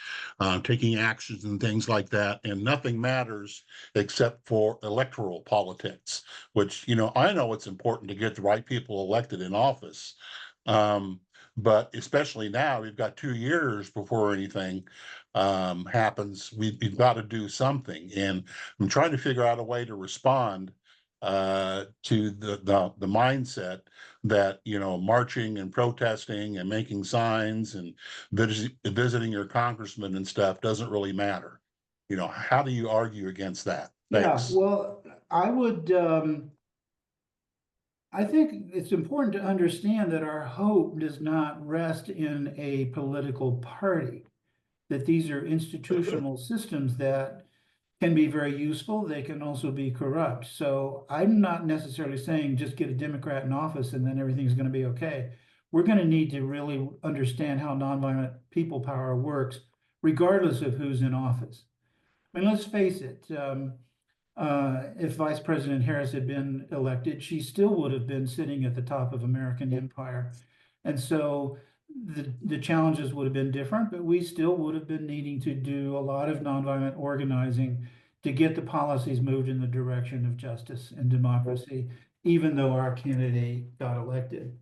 taking actions and things like that. And nothing matters except for electoral politics, which, I know it's important to get the right people elected in office. But especially now, we've got 2 years before anything happens. We've got to do something. And I'm trying to figure out a way to respond to the mindset that marching and protesting and making signs and visiting your congressman and stuff doesn't really matter. How do you argue against that? Thanks. Yeah, well, I think it's important to understand that our hope does not rest in a political party, that these are institutional systems that can be very useful. They can also be corrupt. So I'm not necessarily saying just get a Democrat in office and then everything's going to be okay. We're going to need to really understand how nonviolent people power works, regardless of who's in office. I mean, let's face it. If Vice President Harris had been elected, she still would have been sitting at the top of American empire. And so the challenges would have been different, but we still would have been needing to do a lot of nonviolent organizing to get the policies moved in the direction of justice and democracy, even though our candidate got elected.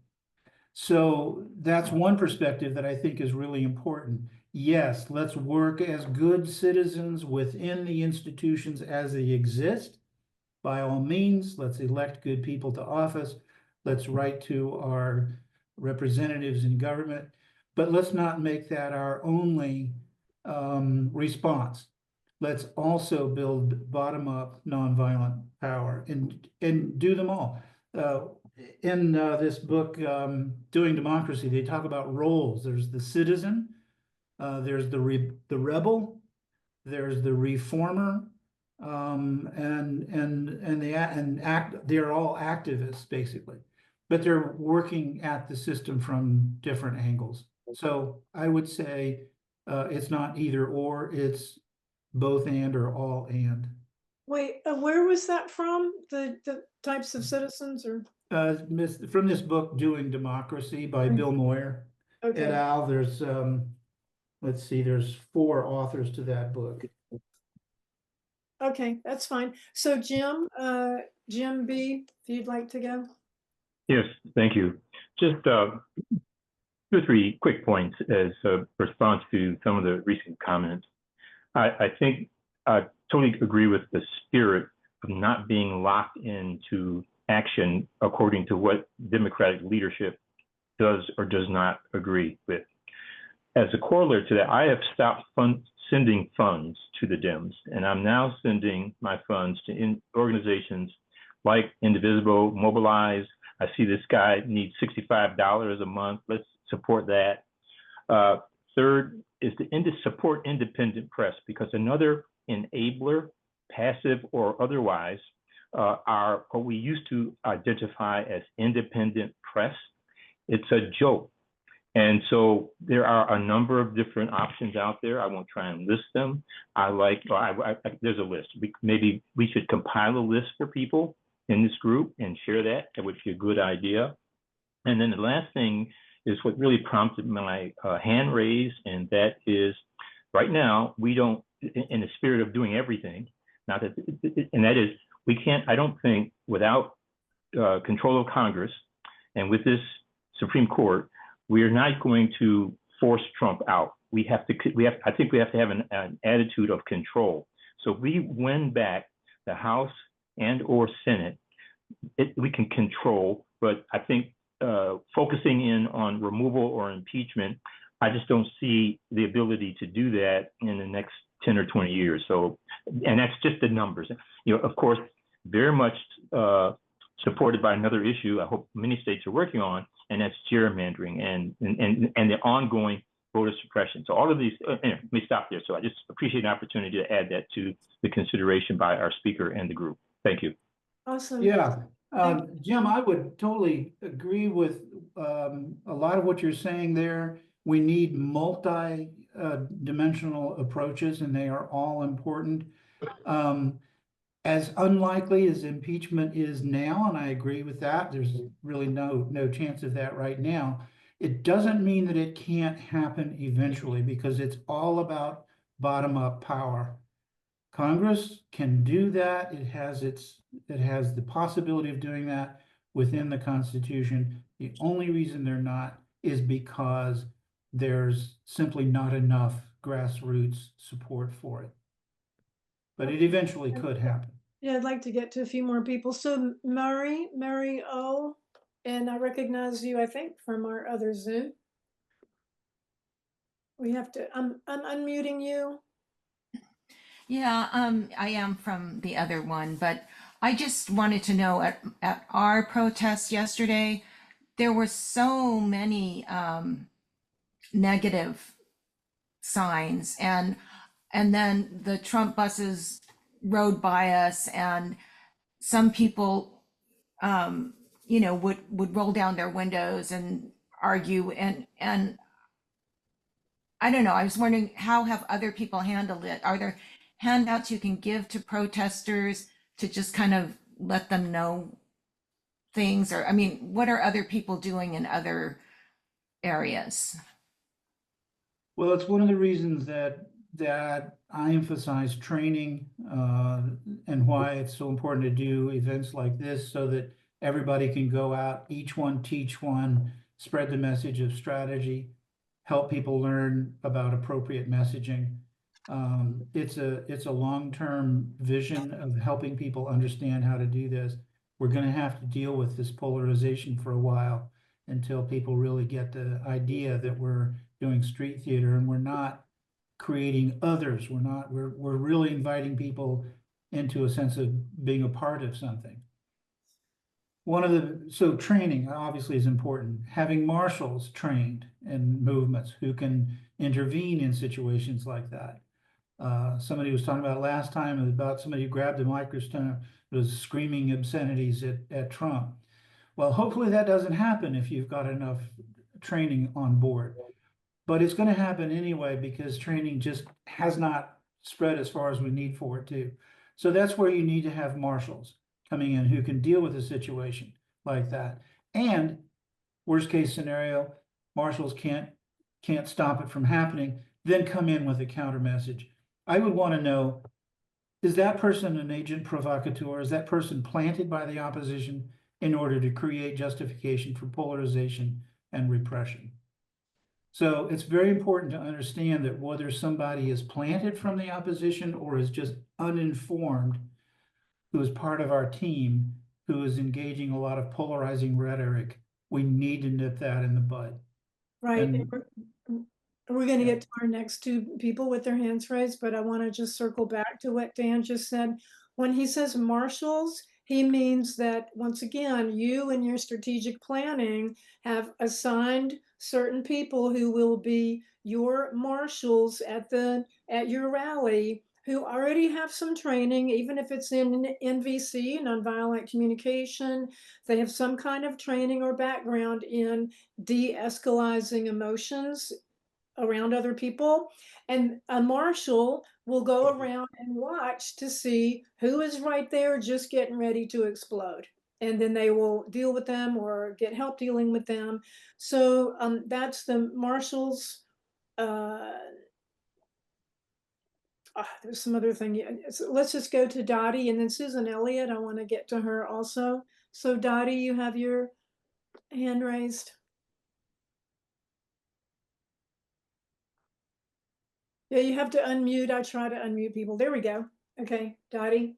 So that's one perspective that I think is really important. Yes, let's work as good citizens within the institutions as they exist. By all means, let's elect good people to office. Let's write to our representatives in government, but let's not make that our only response. Let's also build bottom-up nonviolent power and do them all. In this book, Doing Democracy, they talk about roles. There's the citizen, there's the rebel, there's the reformer, they're all activists basically, but they're working at the system from different angles. So I would say it's not either or, it's both and or all and. Wait, where was that from? The types of citizens or? From this book, Doing Democracy by Bill Moyer et Okay, al. There's, let's see, there's 4 authors to that book. okay, that's fine. So Jim B, if you'd like to go. Yes, thank you. Just 2 or 3 quick points as a response to some of the recent comments. I think I totally agree with the spirit of not being locked into action according to what Democratic leadership does or does not agree with. As a corollary to that, I have stopped sending funds to the Dems, and I'm now sending my funds to organizations like Indivisible, Mobilize. I see this guy needs $65 a month. Let's support that. Third is to support independent press, because another enabler, passive or otherwise, are what we used to identify as independent press. It's a joke. And so there are a number of different options out there. I won't try and list them. There's a list. Maybe we should compile a list for people in this group and share that. That would be a good idea. And then the last thing is what really prompted my hand raise, and that is right now we don't, in the spirit of doing everything, we can't, I don't think, without control of Congress and with this Supreme Court, we are not going to force Trump out. I think we have to have an attitude of control. So if we win back the House and or Senate, we can control, but I think focusing in on removal or impeachment, I just don't see the ability to do that in the next 10 or 20 years. So, and that's just the numbers. Of course, very much supported by another issue I hope many states are working on, and that's gerrymandering and the ongoing voter suppression. So all of these, anyway, let me stop there. So I just appreciate an opportunity to add that to the consideration by our speaker and the group. Thank you. Awesome. Yeah, Jim, I would totally agree with a lot of what you're saying there. We need multi-dimensional approaches, and they are all important. as unlikely as impeachment is now, and I agree with that, there's really no chance of that right now. It doesn't mean that it can't happen eventually, because it's all about bottom-up power. Congress can do that. It has the possibility of doing that within the Constitution. The only reason they're not is because there's simply not enough grassroots support for it. But it eventually could happen. Yeah, I'd like to get to a few more people. So Mary O, and I recognize you, I think, from our other Zoom. We have to, I'm unmuting you. Yeah, I am from the other one, but I just wanted to know at our protest yesterday, there were so many negative signs, and then the Trump buses rode by us, and some people, would roll down their windows and argue, and I don't know. I was wondering, how have other people handled it? Are there handouts you can give to protesters to just kind of let them know things? Or, I mean, what are other people doing in other areas? Well, it's one of the reasons that I emphasize training and why it's so important to do events like this, so that everybody can go out, each one teach one, spread the message of strategy, help people learn about appropriate messaging. It's a long-term vision of helping people understand how to do this. We're going to have to deal with this polarization for a while until people really get the idea that we're doing street theater and we're not creating others. We're really inviting people into a sense of being a part of something. So training obviously is important. Having marshals trained in movements who can intervene in situations like that. Somebody was talking about last time about somebody who grabbed a microphone, was screaming obscenities at Trump. Well, hopefully that doesn't happen if you've got enough training on board. But it's going to happen anyway, because training just has not spread as far as we need for it to. So that's where you need to have marshals coming in who can deal with a situation like that. And worst case scenario, marshals can't stop it from happening, then come in with a counter message. I would want to know, is that person an agent provocateur? Is that person planted by the opposition in order to create justification for polarization and repression? So it's very important to understand that whether somebody is planted from the opposition or is just uninformed, who is part of our team, who is engaging a lot of polarizing rhetoric, we need to nip that in the bud. Right. And We're going to Yeah. get to our next two people with their hands raised, but I want to just circle back to what Dan just said. When he says marshals, he means that, once again, you and your strategic planning have assigned certain people who will be your marshals at your rally, who already have some training, even if it's in NVC, nonviolent communication. They have some kind of training or background in de-escalating emotions around other people. And a marshal will go around and watch to see who is right there just getting ready to explode. And then they will deal with them or get help dealing with them. So that's the marshals. There's some other thing. So let's just go to Dottie, and then Susan Elliott. I want to get to her also. So Dottie, you have your hand raised. Yeah, you have to unmute. I try to unmute people. There we go. Okay, Dottie.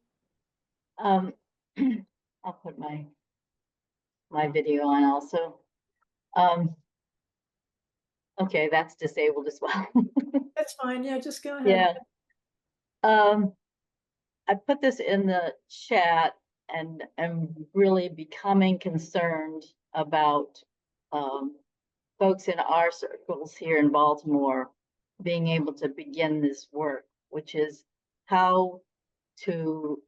I'll put my video on also. Okay, that's disabled as well. That's fine. Yeah, just go ahead. Yeah. I put this in the chat and am really becoming concerned about folks in our circles here in Baltimore being able to begin this work, which is how to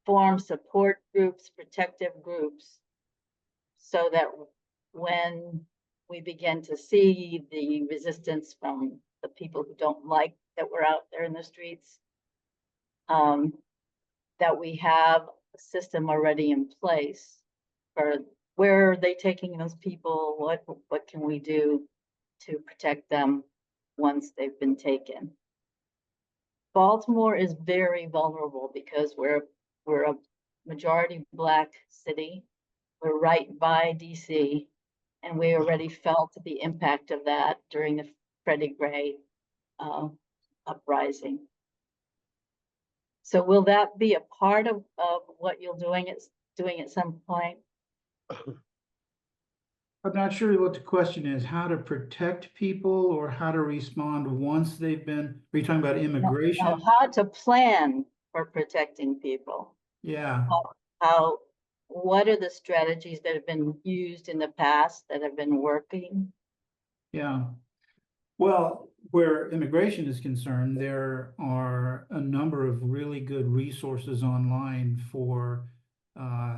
form support groups, protective groups, so that when we begin to see the resistance from the people who don't like that we're out there in the streets, that we have a system already in place for where are they taking those people? What can we do to protect them once they've been taken? Baltimore is very vulnerable because we're a majority Black city. We're right by DC, and we already felt the impact of that during the Freddie Gray uprising. So will that be a part of what you're doing at some point? I'm not sure what the question is, how to protect people or how to respond once they've been, are you talking about immigration? No, how to plan for protecting people? Yeah, How, what are the strategies that have been used in the past that have been working? yeah. Well, where immigration is concerned, there are a number of really good resources online for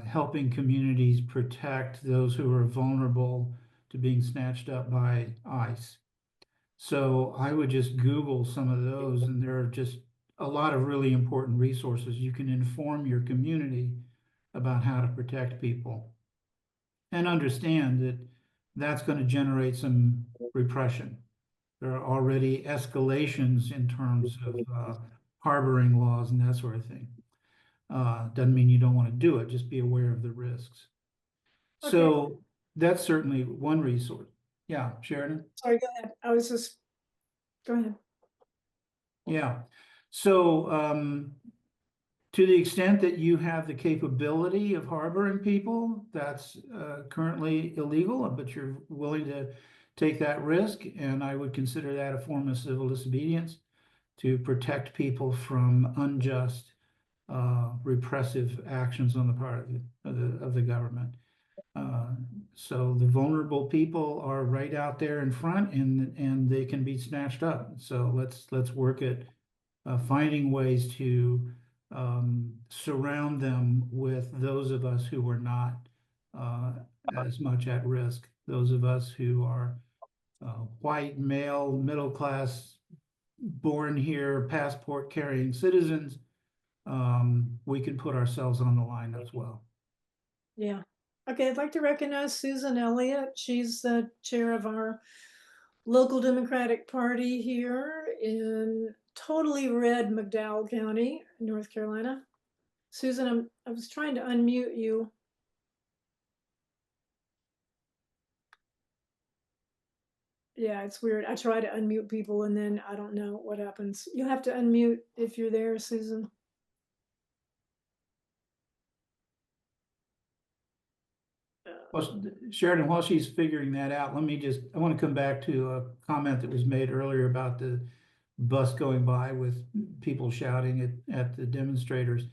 helping communities protect those who are vulnerable to being snatched up by ICE. So I would just Google some of those, and there are just a lot of really important resources. You can inform your community about how to protect people and understand that that's going to generate some repression. There are already escalations in terms of harboring laws and that sort of thing. Doesn't mean you don't want to do it, just be aware of the risks. Okay. So that's certainly one resource. Yeah, Sheridan? Sorry, go ahead. Go ahead. Yeah. So to the extent that you have the capability of harboring people, that's currently illegal, but you're willing to take that risk, and I would consider that a form of civil disobedience to protect people from unjust, repressive actions on the part of the government. So the vulnerable people are right out there in front, and they can be snatched up. So let's work at finding ways to surround them with those of us who are not as much at risk. Those of us who are white, male, middle class, born here, passport carrying citizens, we can put ourselves on the line as well. Yeah. Okay, I'd like to recognize Susan Elliott. She's the chair of our local Democratic Party here in totally red McDowell County, North Carolina. Susan, I was trying to unmute you. Yeah, it's weird. I try to unmute people and then I don't know what happens. You have to unmute if you're there, Susan. Well, Sheridan, while she's figuring that out, I want to come back to a comment that was made earlier about the bus going by with people shouting at the demonstrators.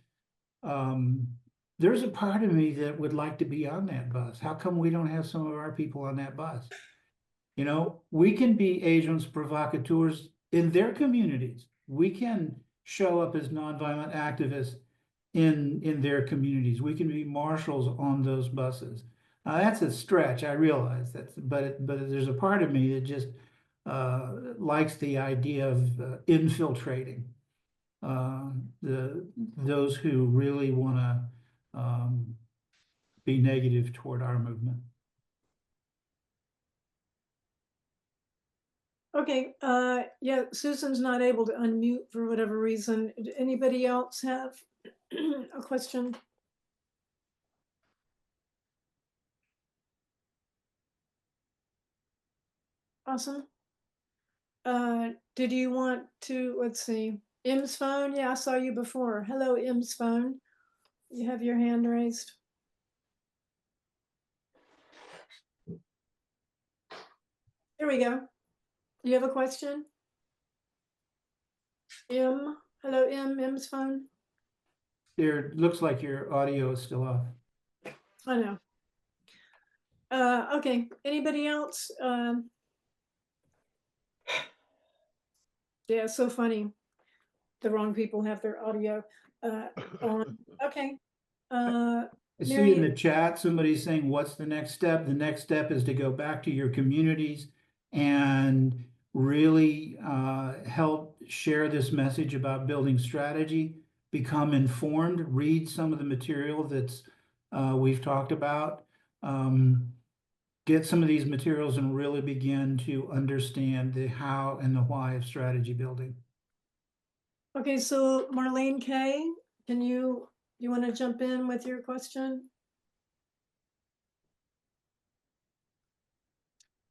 There's a part of me that would like to be on that bus. How come we don't have some of our people on that bus? You know, we can be agents provocateurs in their communities. We can show up as nonviolent activists in their communities. We can be marshals on those buses. That's a stretch, I realize that, but there's a part of me that just likes the idea of infiltrating those who really want to be negative toward our movement. Okay, yeah, Susan's not able to unmute for whatever reason. Anybody else have a question? Awesome. Did you want to, let's see, M's phone? Yeah, I saw you before. Hello, M's phone. You have your hand raised. There we go. You have a question? M, hello, M's phone. There looks like your audio is still off. I know. Okay, anybody else? Yeah, so funny. The wrong people have their audio on. Okay. I see in Mary, the chat, somebody's saying, what's the next step? The next step is to go back to your communities and really help share this message about building strategy, become informed, read some of the material that's we've talked about. Get some of these materials and really begin to understand the how and the why of strategy building. Okay, so Marlene Kay, you want to jump in with your question?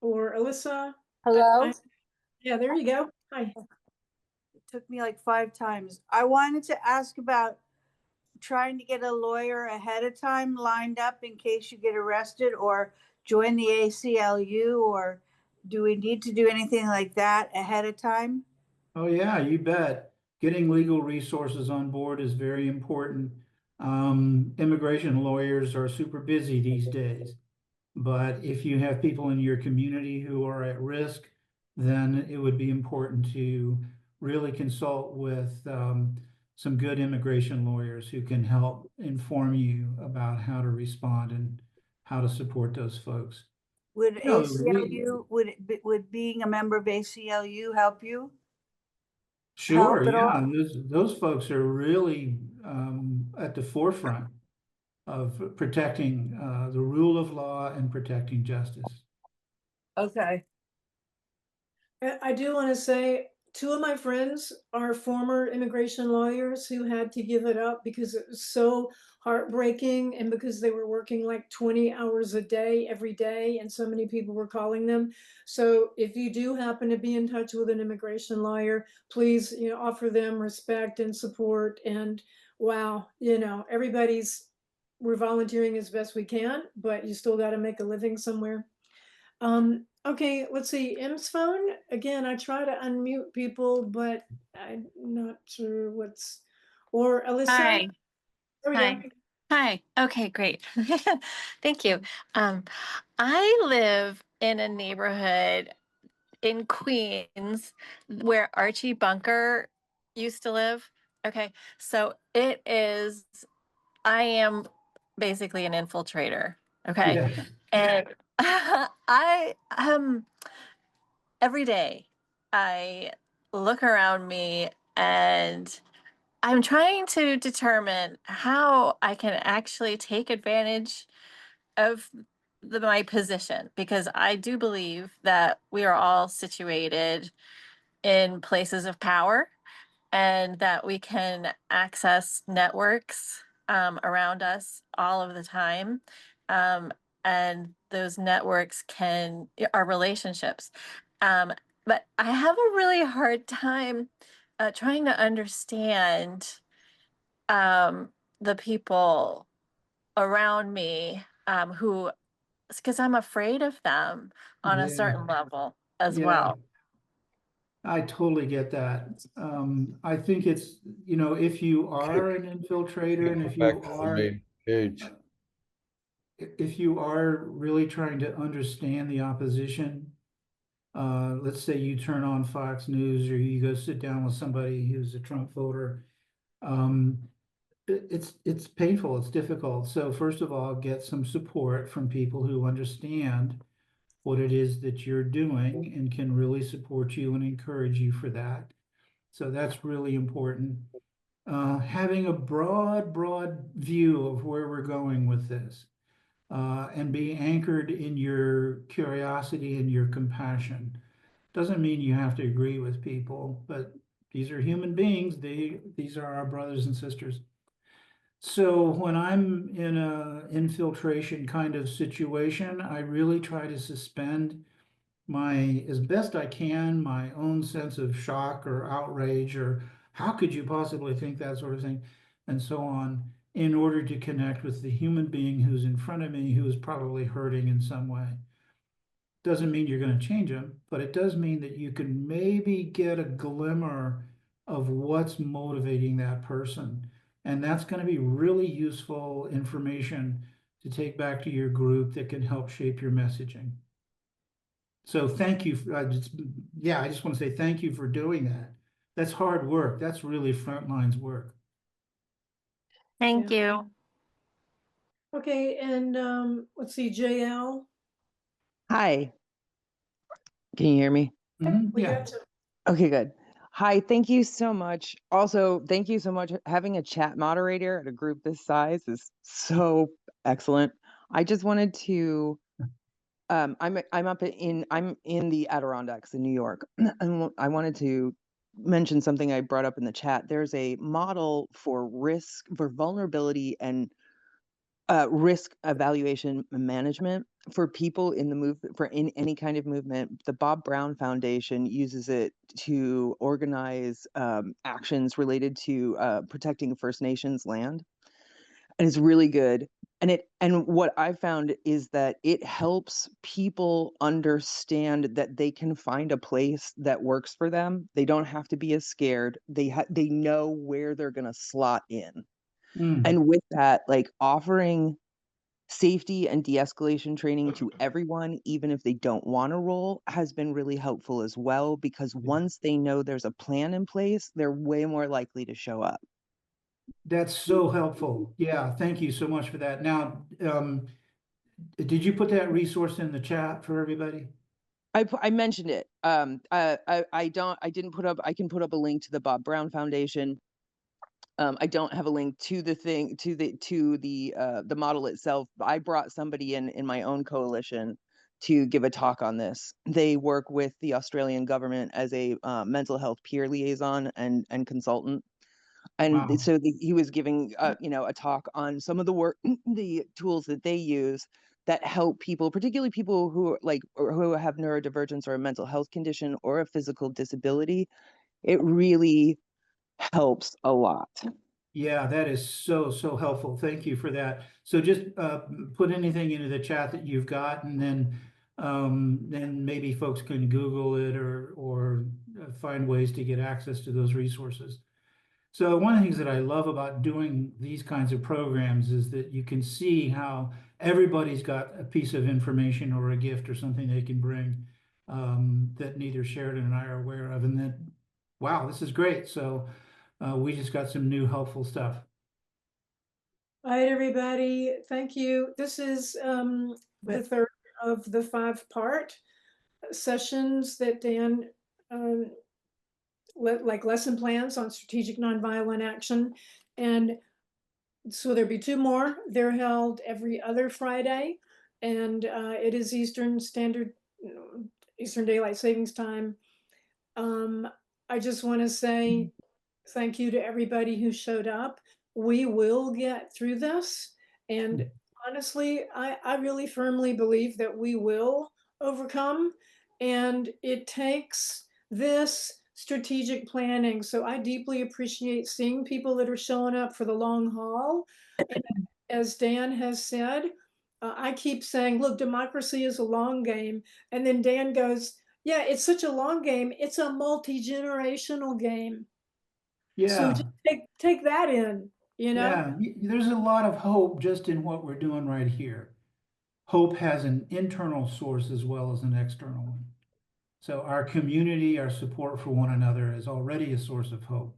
Or Alyssa? Hello? Yeah, there you go. Hi. It took me like 5 times. I wanted to ask about trying to get a lawyer ahead of time lined up in case you get arrested or join the ACLU, or do we need to do anything like that ahead of time? Oh yeah, you bet. Getting legal resources on board is very important. Immigration lawyers are super busy these days, but if you have people in your community who are at risk, then it would be important to really consult with some good immigration lawyers who can help inform you about how to respond and how to support those folks. Would You know, ACLU, would being a member of ACLU help you? sure, Help at yeah, all? those folks are really at the forefront of protecting the rule of law and protecting justice. Okay. I do want to say 2 of my friends are former immigration lawyers who had to give it up because it was so heartbreaking and because they were working like 20 hours a day every day and so many people were calling them. So if you do happen to be in touch with an immigration lawyer, please, offer them respect and support. And wow, we're volunteering as best we can, but you still got to make a living somewhere. Okay, let's see. M's phone. Again, I try to unmute people, but I'm not sure or Alyssa. Hi. There we Hi. go. Hi. Okay, great. Thank you. I live in a neighborhood in Queens where Archie Bunker used to live. Okay, so I am basically an infiltrator. Okay. Yes. And every day I look around me and I'm trying to determine how I can actually take advantage of my position, because I do believe that we are all situated in places of power and that we can access networks around us all of the time. Um, and those networks are relationships. Um, but I have a really hard time trying to understand um, the people around me who, because I'm afraid of them on a Yeah. certain level as Yeah. well. I totally get that. I think it's, if you are an infiltrator and if you are really trying to understand the opposition, let's say you turn on Fox News or you go sit down with somebody who's a Trump voter, it's painful, it's difficult. So first of all, get some support from people who understand what it is that you're doing and can really support you and encourage you for that. So that's really important. Having a broad view of where we're going with this, and be anchored in your curiosity and your compassion. Doesn't mean you have to agree with people, but these are human beings. These are our brothers and sisters. So when I'm in a infiltration kind of situation, I really try to suspend as best I can, my own sense of shock or outrage or how could you possibly think that sort of thing, and so on, in order to connect with the human being who's in front of me who is probably hurting in some way. Doesn't mean you're going to change them, but it does mean that you can maybe get a glimmer of what's motivating that person. And that's going to be really useful information to take back to your group that can help shape your messaging. So thank you. I just want to say thank you for doing that. That's hard work. That's really front lines work. Thank you. Okay, and let's see, JL. Hi. Can you hear me? We Yeah. got you. Okay, good. Hi, thank you so much. Also, thank you so much. Having a chat moderator at a group this size is so excellent. I just wanted to I'm in the Adirondacks in New York. And I wanted to mention something I brought up in the chat. There's a model for vulnerability and risk evaluation management for people in the in any kind of movement. The Bob Brown Foundation uses it to organize actions related to protecting First Nations land, and it's really good. And what I found is that it helps people understand that they can find a place that works for them. They don't have to be as scared. They know where they're going to slot in. Mm. And with that, like offering safety and de-escalation training to everyone, even if they don't want to roll, has been really helpful as well, because once they know there's a plan in place, they're way more likely to show up. That's so helpful. Yeah, thank you so much for that. Now, did you put that resource in the chat for everybody? I mentioned it. I didn't put up. I can put up a link to the Bob Brown Foundation. I don't have a link to the model itself. I brought somebody in my own coalition to give a talk on this. They work with the Australian government as a mental health peer liaison and consultant. And Wow. so he was giving a talk on some of the work, the tools that they use that help people, particularly people who who have neurodivergence or a mental health condition or a physical disability. It really helps a lot. Yeah, that is so, so helpful. Thank you for that. So just put anything into the chat that you've got, and then maybe folks can Google it or find ways to get access to those resources. So one of the things that I love about doing these kinds of programs is that you can see how everybody's got a piece of information or a gift or something they can bring that neither Sheridan and I are aware of, and then, wow, this is great. So we just got some new helpful stuff. All right, everybody. Thank you. This is the third of the 5-part sessions that Dan like lesson plans on strategic nonviolent action. And so there'll be 2 more. They're held every other Friday, and it is Eastern Daylight Savings Time. I just want to say thank you to everybody who showed up. We will get through this. And honestly, I really firmly believe that we will overcome. And it takes this strategic planning. So I deeply appreciate seeing people that are showing up for the long haul. And as Dan has said, I keep saying, look, democracy is a long game. And then Dan goes, yeah, it's such a long game. It's a multi-generational game. So Yeah, just take that in, you know? yeah. There's a lot of hope just in what we're doing right here. Hope has an internal source as well as an external one. So our community, our support for one another is already a source of hope.